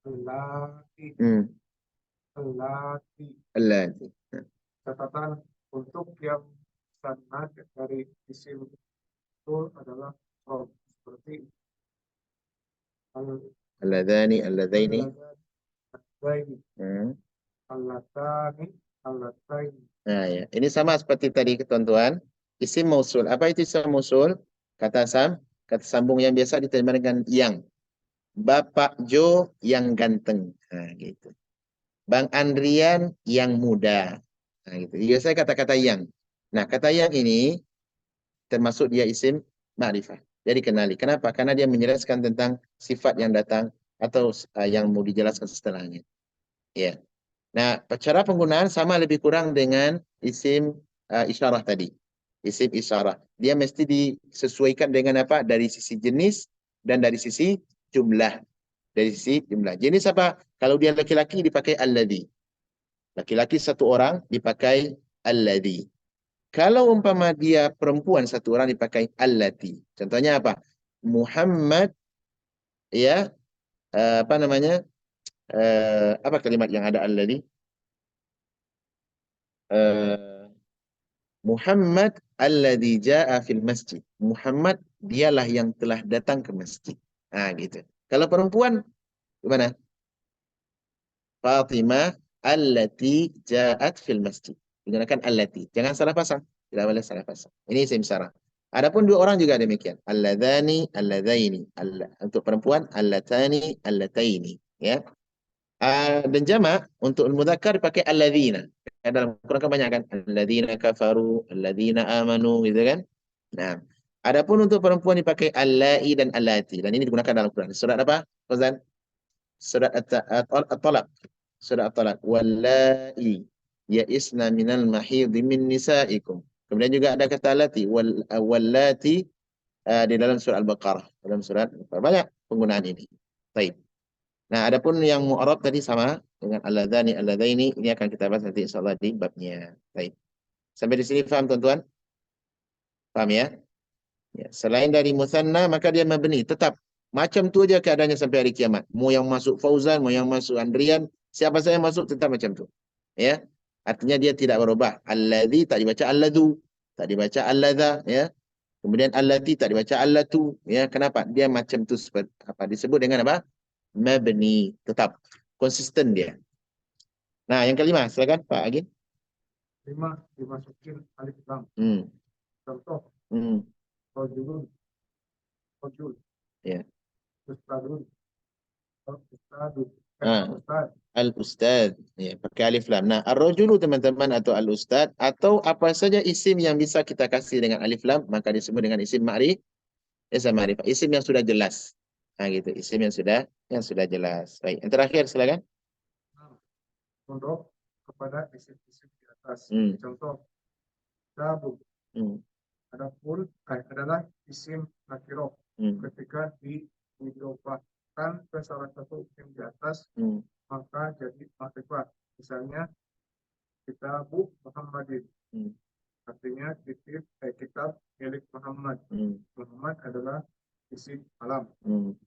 allati, Hmm. allati. Allati. Catatan untuk yang sanad dari isim itu adalah rob, seperti Alladzani, alladzaini. alladaini, Hmm. allatani, allataini. Nah, ya. Ini sama seperti tadi ketentuan. Isim mausul. Apa itu isim mausul? Kata sambung yang biasa diterima dengan yang. Bapak Jo yang ganteng. Nah, gitu. Bang Andrian yang muda. Nah, gitu. Biasanya kata-kata yang. Nah, kata yang ini termasuk dia isim ma'rifah. Jadi kenali. Kenapa? Karena dia menjelaskan tentang sifat yang datang atau yang mau dijelaskan setelahnya. Ya. Nah, cara penggunaan sama lebih kurang dengan isim isyarah tadi. Isim isyarah. Dia mesti disesuaikan dengan apa? Dari sisi jenis dan dari sisi jumlah. Dari sisi jumlah. Jenis apa? Kalau dia laki-laki dipakai alladhi. Laki-laki satu orang dipakai alladhi. Kalau umpama dia perempuan satu orang dipakai allati. Contohnya apa? Muhammad ya apa namanya? Apa kalimat yang ada alladhi? Eh, Muhammad alladhi ja'a fil masjid. Muhammad dialah yang telah datang ke masjid. Nah, gitu. Kalau perempuan gimana? Fatimah allati ja'at fil masjid. Digunakan allati. Jangan salah pasang. Tidak boleh salah pasang. Ini isim syarah. Adapun dua orang juga demikian. Alladzani, alladzaini. Untuk perempuan, allatani, allataini. Ya. Dan jamak untuk mudzakkar dipakai alladzina. Dalam Quran kan banyak kan? Alladzina kafaru, alladzina amanu gitu kan? Nah, adapun untuk perempuan dipakai allai dan allati dan ini digunakan dalam Quran. Surat apa? Fauzan? Surat At-Talaq. Surat At-Talaq. Wallai ya'isna minal mahidhi min nisaikum. Kemudian juga ada kata allati wallati di dalam surat Al-Baqarah. Dalam surat banyak penggunaan ini. Baik. Nah, adapun yang mu'arab tadi sama dengan alladzani, alladzaini, ini akan kita bahas nanti insyaallah di babnya. Baik. Sampai di sini paham tuan-tuan? Paham ya? Ya, selain dari musanna maka dia mabni tetap macam tu aja keadaannya sampai hari kiamat. Mau yang masuk Fauzan, mau yang masuk Andrian, siapa saja yang masuk tetap macam tu. Ya. Artinya dia tidak berubah. Alladzi tak dibaca alladzu, tak dibaca alladza, ya. Kemudian allati tak dibaca allatu, ya. Kenapa? Dia macam tu seperti apa disebut dengan apa? Mabni, tetap konsisten dia. Nah, yang kelima, silakan Pak Agin. 5 dimasukin alif lam. Hmm. Contoh, Hmm. rojulun, rojul, Ya. ustadun, ustadun, Ah. ustad. Al-Ustad. Ya, pakai alif lam. Nah, ar-rajulu teman-teman atau al-Ustad atau apa saja isim yang bisa kita kasih dengan alif lam maka disebut dengan isim ma'rifah. Isim yang sudah jelas. Nah, gitu. Isim yang sudah jelas. Baik. Yang terakhir silakan. Pondok kepada isim-isim di atas. Hmm. Contoh, tabu. Hmm. Adapun adalah isim nakiroh Hmm. ketika diidofahkan ke salah satu isim di atas Hmm. maka jadi makrifat. Misalnya kitabu Muhammadin, Hmm. artinya kitab milik Muhammad. Hmm. Muhammad adalah isim alam. Hmm.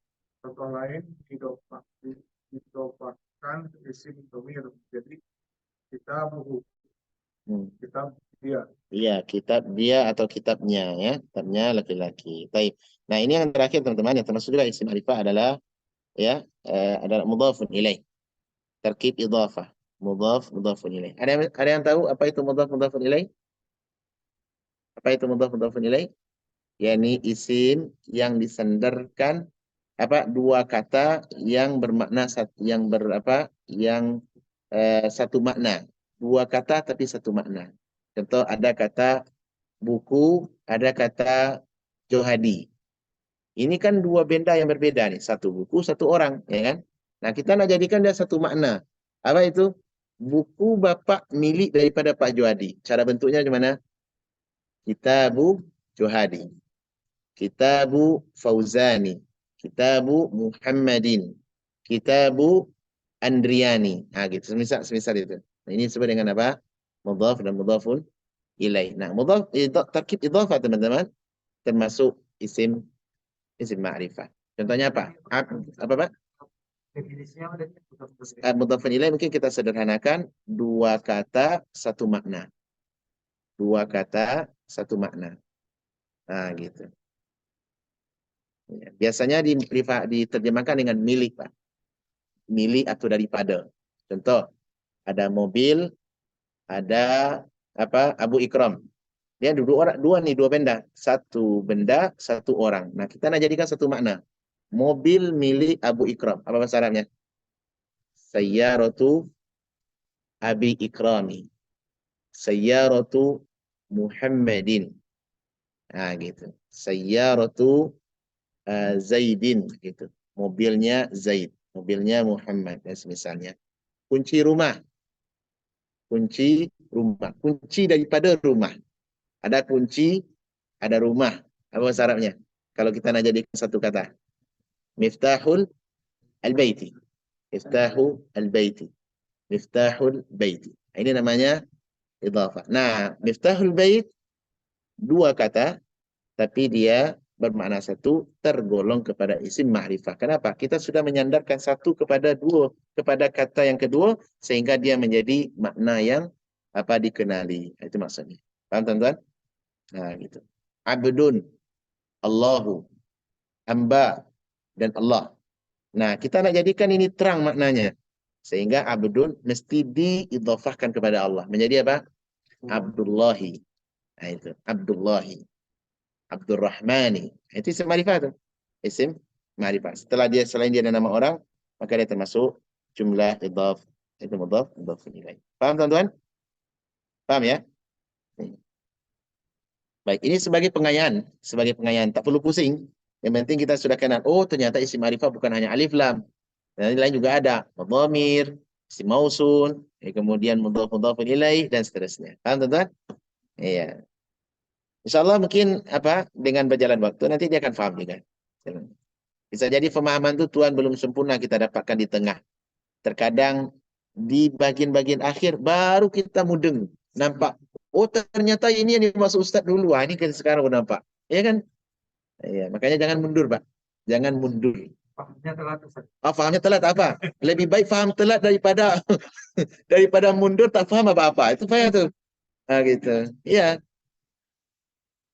Contoh lain didofahkan ke isim domir, jadi kitabuhu, Hmm. kitab dia. Iya, kitab dia atau kitabnya ya, kitabnya laki-laki. Baik. Nah, ini yang terakhir teman-teman yang termasuk juga isim ma'rifah adalah ya adalah mudhafun ilaih. Terkib idhafah. Mudhafun ilaih. Ada yang tahu apa itu mudhafun ilaih? Apa itu mudhafun ilaih? Yakni isim yang disandarkan apa dua kata yang bermakna yang berapa yang satu makna. Dua kata tapi satu makna. Contoh ada kata buku, ada kata johadi. Ini kan dua benda yang berbeda nih, satu buku, satu orang, ya kan? Nah, kita nak jadikan dia satu makna. Apa itu? Buku Bapak milik daripada Pak Johadi. Cara bentuknya gimana? Kitabu Johadi. kitabu Fauzani, kitabu Muhammadin, kitabu Andriani. Nah, gitu. Semisal itu. Nah, ini disebut dengan apa? Mudhaf dan mudhafun ilaih. Nah, tarkib idhafah teman-teman termasuk isim ma'rifah. Contohnya apa? Apa Pak? Definisinya ada Mudhafun ilaih mungkin kita sederhanakan dua kata satu makna. Dua kata satu makna. Nah, gitu. Ya, biasanya diterjemahkan dengan milik, Pak. Milik atau daripada. Contoh, ada mobil, ada apa? Abu Ikram. Dia dua benda. Satu benda, satu orang. Nah, kita nak jadikan satu makna. Mobil milik Abu Ikram. Apa bahasa Arabnya? Sayyaratu Abi Ikrami. Sayyaratu Muhammadin. Nah, gitu. Sayyaratu Zaidin gitu. Mobilnya Zaid, mobilnya Muhammad dan semisalnya. Kunci rumah. Kunci rumah. Kunci daripada rumah. Ada kunci, ada rumah. Apa bahasa Arabnya? Kalau kita nak jadikan satu kata. Miftahul al-baiti. Miftahu al-baiti. Miftahul baiti. Ini namanya idhafah. Nah, miftahul bait dua kata tapi dia bermakna satu tergolong kepada isim ma'rifah. Kenapa? Kita sudah menyandarkan satu kepada dua, kepada kata yang kedua sehingga dia menjadi makna yang apa dikenali. Itu maksudnya. Paham tuan-tuan? Nah, gitu. Abdun, Allahu, Amba dan Allah. Nah, kita nak jadikan ini terang maknanya. Sehingga abdun mesti diidhafahkan kepada Allah. Menjadi apa? Abdullahi. Nah, itu. Abdullahi. Abdurrahmani. Itu isim ma'rifah tu. Isim ma'rifah. Setelah dia selain dia ada nama orang, maka dia termasuk jumlah idhaf. Itu mudhaf ilaih. Paham tuan-tuan? Paham ya? Baik, ini sebagai pengayaan, tak perlu pusing. Yang penting kita sudah kenal. Oh, ternyata isim ma'rifah bukan hanya alif lam. Dan lain juga ada dhamir, isim mausul, kemudian mudhaf ilaih dan seterusnya. Paham tuan-tuan? Iya. InsyaAllah mungkin apa dengan berjalan waktu nanti dia akan faham juga. Bisa jadi pemahaman itu Tuhan belum sempurna kita dapatkan di tengah. Terkadang di bagian-bagian akhir baru kita mudeng. Nampak, oh ternyata ini yang dimaksud Ustaz dulu. Wah, ini kan sekarang udah nampak. Ya kan? Ya, makanya jangan mundur, Pak. Jangan mundur. Pahamnya telat, Ustaz. Fahamnya telat apa? Lebih baik faham telat daripada daripada mundur tak faham apa-apa. Itu payah tuh. Nah, gitu. Iya.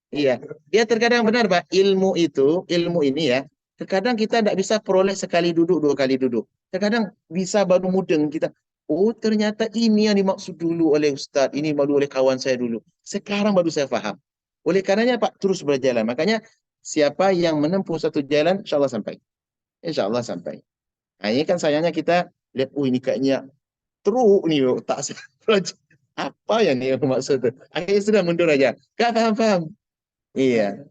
Iya, dia terkadang benar, Pak. Ilmu ini ya, terkadang kita tidak bisa peroleh sekali duduk, dua kali duduk. Terkadang bisa baru mudeng kita. Oh, ternyata ini yang dimaksud dulu oleh Ustadz, ini baru oleh kawan saya dulu. Sekarang baru saya faham. Oleh karenanya, Pak, terus berjalan. Makanya, siapa yang menempuh satu jalan, insya Allah sampai. Insya Allah sampai. Nah, ini kan sayangnya kita lihat, oh ini kayaknya teruk nih, tak apa yang dia maksud itu. Akhirnya sudah mundur aja. Gak paham-paham. Iya.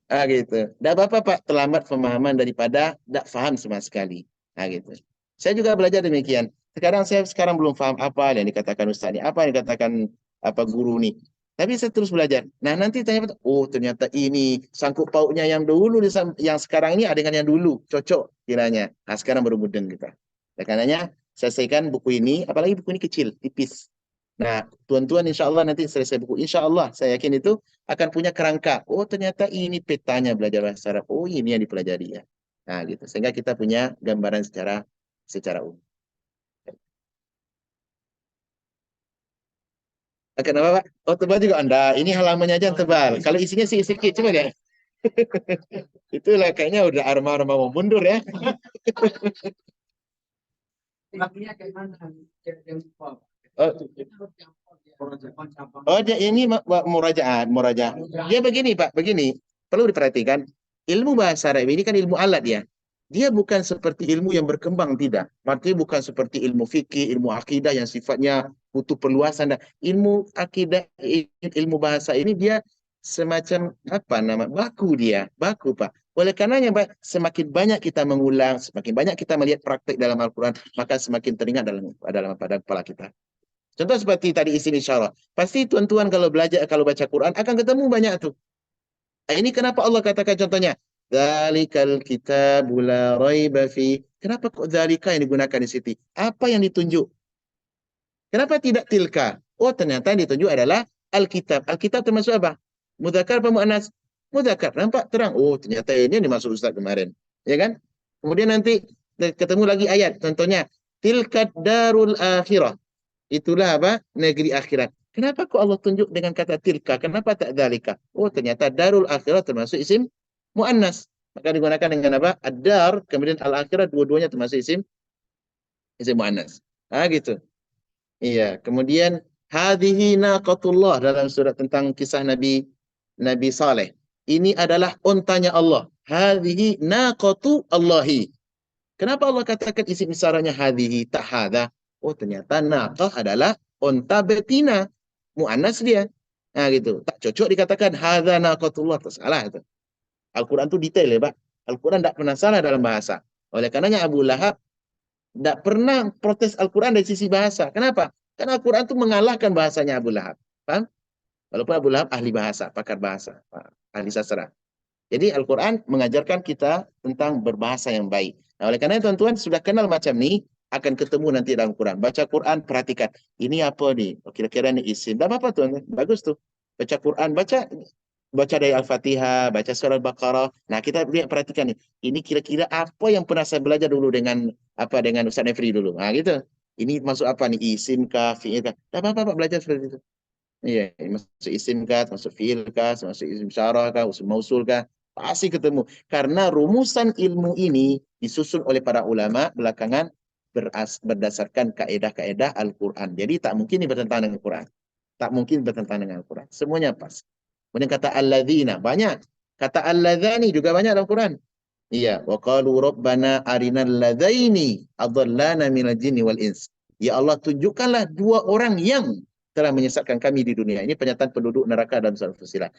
Gitu. Tidak apa-apa Pak, terlambat pemahaman daripada tidak paham sama sekali. Gitu. Saya juga belajar demikian. Sekarang belum paham apa yang dikatakan Ustaz ini, apa yang dikatakan apa guru nih. Tapi saya terus belajar. Nah nanti tanya, oh ternyata ini sangkut pautnya yang dulu, yang sekarang ini ada dengan yang dulu. Cocok kiranya. Nah sekarang baru mudeng kita. Oleh karenanya, selesaikan buku ini, apalagi buku ini kecil, tipis. Nah, tuan-tuan insya Allah nanti selesai buku. Insya Allah, saya yakin itu akan punya kerangka. Oh, ternyata ini petanya belajar bahasa Arab. Oh, ini yang dipelajari ya. Nah, gitu. Sehingga kita punya gambaran secara umum. Kenapa, Pak? Oh, tebal juga Anda. Ini halamannya aja yang tebal. Kalau isinya sih sedikit. Coba deh. Itulah kayaknya udah arma-arma mau mundur ya. Lakinya kayak mana? Oh, ini murajaat. Dia begini, Pak, begini. Perlu diperhatikan. Ilmu bahasa Arab ini kan ilmu alat ya. Dia bukan seperti ilmu yang berkembang, tidak. Artinya bukan seperti ilmu fikih, ilmu akidah yang sifatnya butuh perluasan. Ilmu akidah, ilmu bahasa ini dia semacam apa nama baku dia, baku Pak. Oleh karenanya Pak, semakin banyak kita mengulang, semakin banyak kita melihat praktik dalam Al-Quran, maka semakin teringat pada kepala kita. Contoh seperti tadi isim isyarah. Pasti tuan-tuan kalau baca Quran akan ketemu banyak tuh. Ini kenapa Allah katakan contohnya, Dzalikal kitabu la raiba fi. Kenapa kok dzalika yang digunakan di situ? Apa yang ditunjuk? Kenapa tidak tilka? Oh, ternyata yang ditunjuk adalah Alkitab. Alkitab termasuk apa? Mudzakkar apa muannas? Mudzakkar. Nampak terang. Oh, ternyata ini yang dimaksud Ustaz kemarin. Ya kan? Kemudian nanti ketemu lagi ayat. Contohnya, tilkad darul akhirah. Itulah apa? Negeri akhirat. Kenapa kok Allah tunjuk dengan kata tilka? Kenapa tak dzalika? Oh, ternyata darul akhirah termasuk isim muannas. Maka digunakan dengan apa? Ad-dar, kemudian al-akhirah, dua-duanya termasuk isim muannas. Ah, gitu. Iya, kemudian hadhihi naqatullah dalam surat tentang kisah Nabi Saleh. Ini adalah ontanya Allah. Hadhihi naqatu Allahi. Kenapa Allah katakan isim isaranya hadhihi tak hadha? Oh, ternyata naqah adalah onta betina. Muannas dia. Nah, gitu. Tak cocok dikatakan hadha naqatullah. Tak salah itu. Al-Quran itu detail ya, Pak. Al-Quran tak pernah salah dalam bahasa. Oleh karenanya Abu Lahab tidak pernah protes Al-Quran dari sisi bahasa. Kenapa? Karena Al-Quran itu mengalahkan bahasanya Abu Lahab. Paham? Walaupun Abu Lahab ahli bahasa, pakar bahasa, ahli sastra. Jadi Al-Quran mengajarkan kita tentang berbahasa yang baik. Nah, oleh karena tuan-tuan sudah kenal macam ni, akan ketemu nanti dalam Quran. Baca Quran, perhatikan. Ini apa nih? Oh, kira-kira ni isim. Tak apa-apa tuan. Bagus tu. Baca Quran, baca dari Al-Fatihah, baca surah Al-Baqarah. Nah, kita lihat perhatikan nih. Ini kira-kira apa yang pernah saya belajar dulu dengan Ustaz Nefri dulu. Nah, gitu. Ini masuk apa nih? Isim kah, fi'il kah? Tak apa-apa Pak, belajar seperti itu. Iya, masuk isim kah, masuk fi'il kah, masuk isim syarah kah, masuk mausul kah? Pasti ketemu. Karena rumusan ilmu ini disusun oleh para ulama belakangan berdasarkan kaedah-kaedah Al-Quran. Jadi tak mungkin ini bertentangan dengan Al-Quran. Tak mungkin bertentangan dengan Al-Quran. Semuanya pas. Kemudian kata alladzina, banyak. Kata alladzani juga banyak dalam Quran. Iya, wa qalu rabbana arinal ladzaini adallana minal jinni wal ins. Ya Allah, tunjukkanlah dua orang yang telah menyesatkan kami di dunia. Ini pernyataan penduduk neraka dalam surah Fussilat.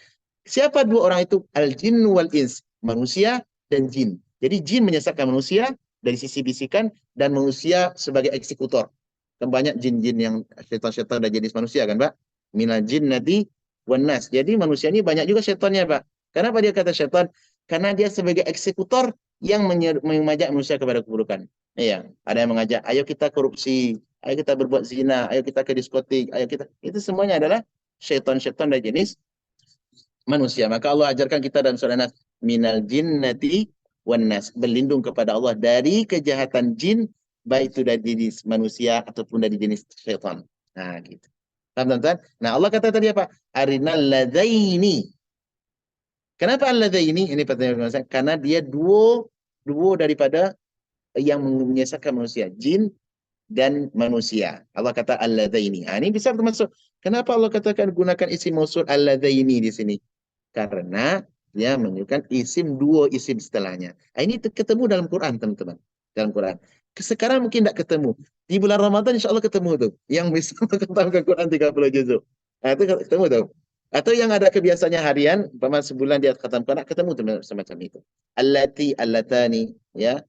Siapa dua orang itu? Al-jin wal ins, manusia dan jin. Jadi jin menyesatkan manusia dari sisi bisikan dan manusia sebagai eksekutor. Kan banyak jin-jin yang syaitan-syaitan dan jenis manusia kan, Pak? Minal jinnati wan nas. Jadi manusia ini banyak juga syaitannya, Pak. Kenapa dia kata syaitan? Karena dia sebagai eksekutor yang mengajak manusia kepada keburukan. Iya, ada yang mengajak, ayo kita korupsi, ayo kita berbuat zina, ayo kita ke diskotik, ayo kita. Itu semuanya adalah syaitan-syaitan dan jenis manusia. Maka Allah ajarkan kita dalam surah Nas, minal jinnati wan nas, berlindung kepada Allah dari kejahatan jin, baik itu dari jenis manusia ataupun dari jenis syaitan. Nah, gitu. Paham, teman-teman? Nah, Allah kata tadi apa? Arinal ladzaini. Kenapa al-ladzaini? Ini pertanyaan saya. Karena dia duo daripada yang menyesatkan manusia, jin dan manusia. Allah kata al-ladzaini. Ini bisa termasuk. Kenapa Allah katakan gunakan isim mausul al-ladzaini di sini? Karena dia menunjukkan isim dua isim setelahnya. Ini ketemu dalam Quran, teman-teman. Dalam Quran. Sekarang mungkin tidak ketemu. Di bulan Ramadan insya Allah ketemu tuh. Yang bisa mengetahui Quran 30 juzuk. Nah, itu ketemu tuh. Atau yang ada kebiasaannya harian, umpama sebulan dia khatam Quran, ketemu semacam itu. Allati, allatani, ya,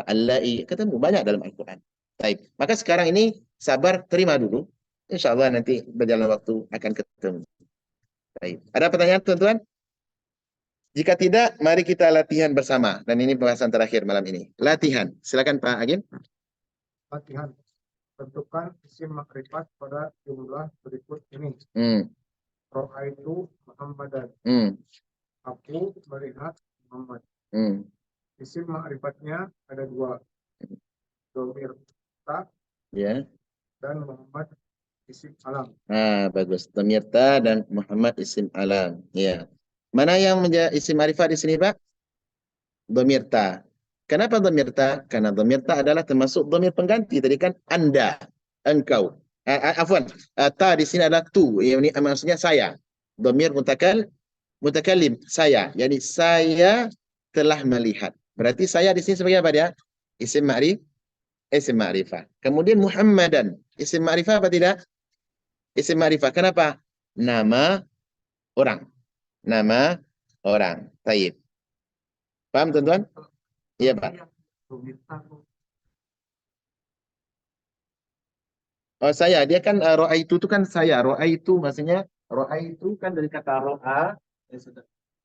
allai, ketemu banyak dalam Al-Quran. Baik, maka sekarang ini sabar, terima dulu. Insya Allah nanti berjalan waktu akan ketemu. Baik. Ada pertanyaan, teman-teman? Jika tidak, mari kita latihan bersama. Dan ini pembahasan terakhir malam ini. Latihan. Silakan Pak Agin. Latihan. Tentukan isim makrifat pada jumlah berikut ini. Ro'aitu Muhammadan. Aku melihat Muhammad. Isim makrifatnya ada dua. Domir ta dan Muhammad isim alam. Bagus. Dhamirta dan Muhammad isim alam. Ya. Mana yang menjadi isim ma'rifat di sini, Pak? Dhamirta. Kenapa dhamirta? Karena dhamirta adalah termasuk dhamir pengganti. Tadi kan Anda, engkau. Afwan, ta di sini adalah tu. Ini maksudnya saya. Dhamir mutakallim, saya. Jadi saya telah melihat. Berarti saya di sini sebagai apa dia? Isim ma'rifah. Kemudian Muhammadan. Isim ma'rifah apa tidak? Isim ma'rifah. Kenapa? Nama orang. Nama orang. Taib. Paham, tuan-tuan? Iya, Pak. Oh, saya. Dia kan ro'a itu kan saya. Ro'a itu maksudnya ro'a itu kan dari kata ro'a.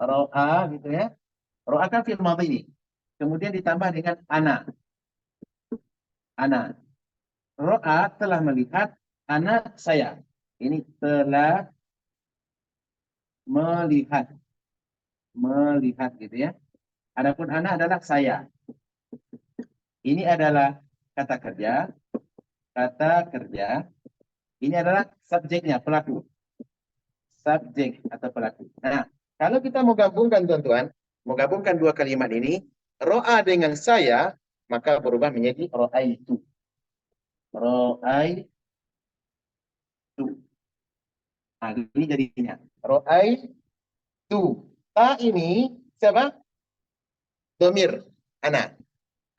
Ro'a gitu ya. Ro'a kan fi'il madhi ini. Kemudian ditambah dengan ana. Ana. Ro'a telah melihat anak saya. Ini telah melihat. Melihat gitu ya. Adapun anak adalah saya. Ini adalah kata kerja. Kata kerja. Ini adalah subjeknya, pelaku. Subjek atau pelaku. Nah, kalau kita mau gabungkan teman-teman, mau gabungkan dua kalimat ini, ro'a dengan saya, maka berubah menjadi ro'aitu. Ro'aitu. Nah, ini jadinya. Ro'aitu. Ta ini siapa? Domir. Anak.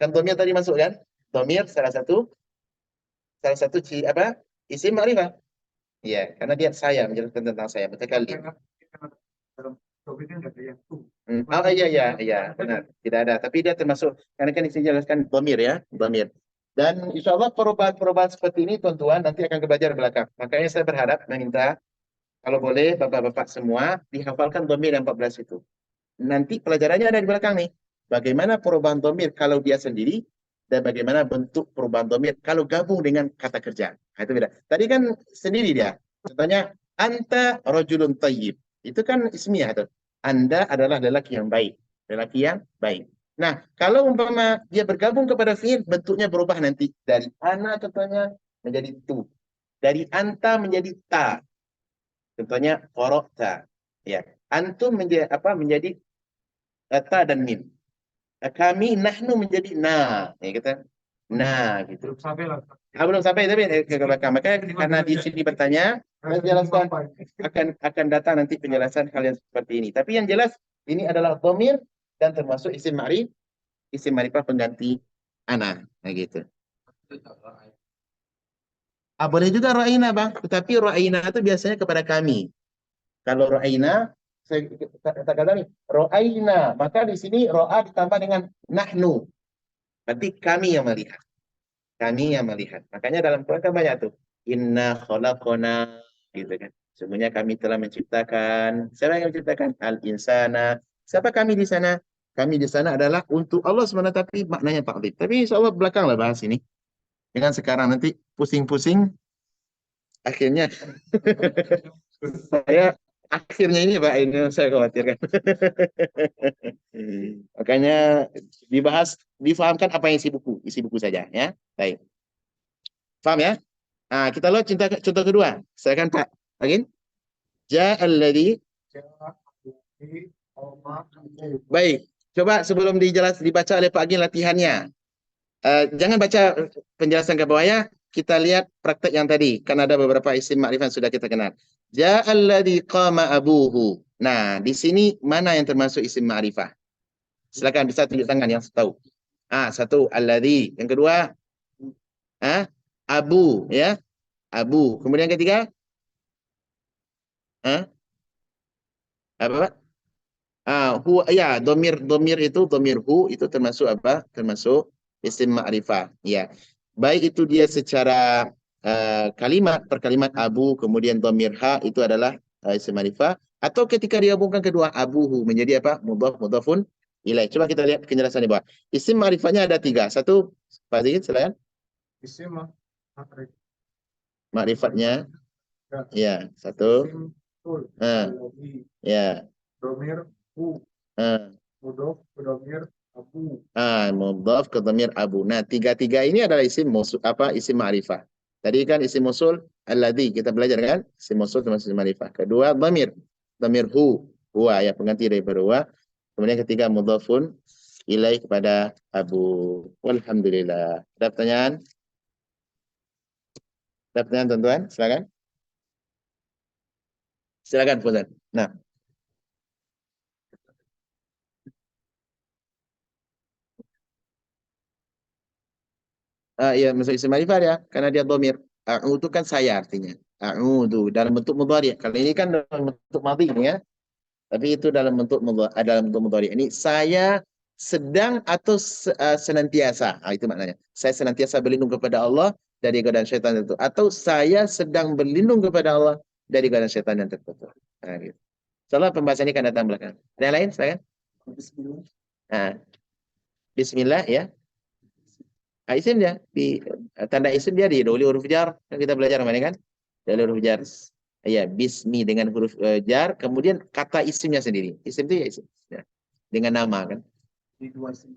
Kan domir tadi masuk kan? Domir salah satu apa? Isim ma'rifah. Iya, karena dia saya menjelaskan tentang saya. Mutakallim. Dalam topik ini nggak ada yang tuh. Oh iya, benar. Tidak ada. Tapi dia termasuk, karena kan disini jelaskan domir ya, domir. Dan insya Allah perubahan-perubahan seperti ini tuan-tuan nanti akan belajar belakang. Makanya saya berharap meminta, kalau boleh bapak-bapak semua dihafalkan domir yang 14 itu. Nanti pelajarannya ada di belakang nih. Bagaimana perubahan domir kalau dia sendiri, dan bagaimana bentuk perubahan domir kalau gabung dengan kata kerja. Nah, itu beda. Tadi kan sendiri dia. Contohnya, anta rajulun tayyib. Itu kan ismiyah tuh. Anda adalah lelaki yang baik. Lelaki yang baik. Nah, kalau umpama dia bergabung kepada fi'il, bentuknya berubah nanti. Dari ana contohnya menjadi tu. Dari anta menjadi ta. Contohnya qara'ta. Ya. Antum menjadi apa? Menjadi ta dan mim. Kami nahnu menjadi na. Ya kita nah gitu. Belum sampai lah. Belum sampai tapi ke belakang. Makanya karena di sini bertanya, saya jelaskan akan datang nanti penjelasan hal yang seperti ini. Tapi yang jelas ini adalah dhamir dan termasuk isim ma'rifah pengganti ana. Nah gitu. Boleh juga ra'ina bang, tetapi ra'ina itu biasanya kepada kami. Kalau ra'ina, saya kata nih, ra'ina, maka di sini ro'a ditambah dengan nahnu. Berarti kami yang melihat. Kami yang melihat. Makanya dalam Quran kan banyak tuh. Inna khalaqona gitu kan. Sebenarnya kami telah menciptakan. Siapa yang menciptakan? Al-insana. Siapa kami di sana? Kami di sana adalah untuk Allah SWT, tapi maknanya ta'dzim. Tapi insya Allah belakang lah bahas ini. Dengan sekarang nanti pusing-pusing. Akhirnya saya akhirnya ini Pak, ini saya khawatirkan. Makanya dibahas, difahamkan apa yang isi buku saja ya. Baik. Paham ya? Nah, kita lihat contoh kedua. Silakan Pak. Lagi? Ja'alladzi. Baik. Coba sebelum dibaca oleh Pak Agin latihannya. Jangan baca penjelasan ke bawah ya. Kita lihat praktek yang tadi. Kan ada beberapa isim ma'rifah yang sudah kita kenal. Ja'alladzi qama abuhu. Nah, di sini mana yang termasuk isim ma'rifah? Silakan bisa tunjuk tangan yang tahu. Satu alladzi. Yang kedua abu ya. Abu. Kemudian yang ketiga? Apa Pak? Hu ya, domir itu domir hu itu termasuk apa? Termasuk isim ma'rifah. Ya. Baik itu dia secara kalimat per kalimat abu kemudian domir ha itu adalah isim ma'rifah atau ketika digabungkan kedua abuhu menjadi apa? Mudhafun ilaih. Coba kita lihat penjelasan di bawah. Isim ma'rifahnya ada 3. Satu, Pak Zikir, silakan. Isim Ma'rifatnya ya, satu. Ya. Domir hu. Mudhof ke domir abu. Mudhaf ke dhamir abu. Nah, tiga-tiga ini adalah isim musul, isim ma'rifah. Tadi kan isim musul alladzi kita belajar kan? Isim musul termasuk isim ma'rifah. Kedua dhamir hu, huwa ya pengganti daripada huwa. Kemudian ketiga mudhafun ilaih kepada abu. Walhamdulillah. Ada pertanyaan? Ada pertanyaan tuan-tuan? Silakan. Silakan Fuzan. Nah. Ya masuk isim ma'rifah ya, karena dia dhamir. A'udzu kan saya artinya. A'udzu dalam bentuk mudhari. Kali ini kan dalam bentuk madhi ya. Tapi itu dalam bentuk mudhari. Ini saya sedang atau senantiasa. Itu maknanya. Saya senantiasa berlindung kepada Allah dari godaan syaitan itu. Atau saya sedang berlindung kepada Allah dari godaan syaitan yang terkutuk. Gitu. InsyaAllah pembahasan ini akan datang belakang. Ada yang lain? Silakan. Bismillah. Nah, Bismillah ya. Isim dia tanda isim dia didahului huruf jar. Yang kita belajar kemarin kan? Dahului huruf jar. Ya, bismi dengan huruf jar, kemudian kata isimnya sendiri. Isim itu ya isim. Ya. Dengan nama kan. Di dua isim.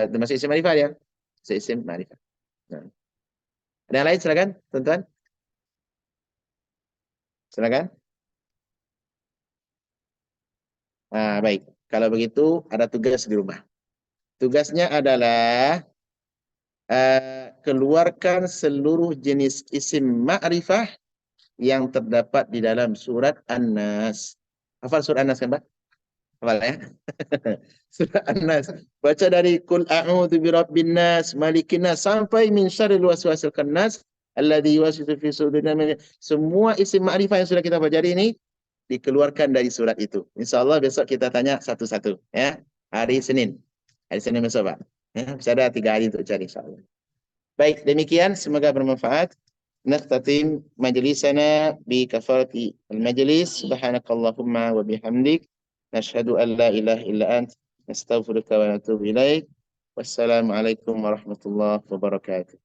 Termasuk isim ma'rifah ya. Isim ma'rifah. Nah. Ada yang lain silakan, tuan-tuan. Silakan. Baik. Kalau begitu ada tugas di rumah. Tugasnya adalah keluarkan seluruh jenis isim ma'rifah yang terdapat di dalam surat An-Nas. Hafal surat An-Nas kan, Pak? Hafal ya? Surat An-Nas. Baca dari Qul a'udzu birabbin nas, malikin nas sampai min syarril waswasil khannas alladzi yuwaswisu fi sudurin nas. Semua isim ma'rifah yang sudah kita pelajari ini dikeluarkan dari surat itu. Insyaallah besok kita tanya satu-satu ya. Hari Senin. Hari Senin besok, Pak. Ya, bisa ada 3 hari untuk cari insyaallah. Baik, demikian semoga bermanfaat. نختتم مجلسنا بكفارة المجلس سبحانك اللهم وبحمدك نشهد أن لا إله إلا أنت نستغفرك ونتوب إليك والسلام عليكم ورحمة الله وبركاته.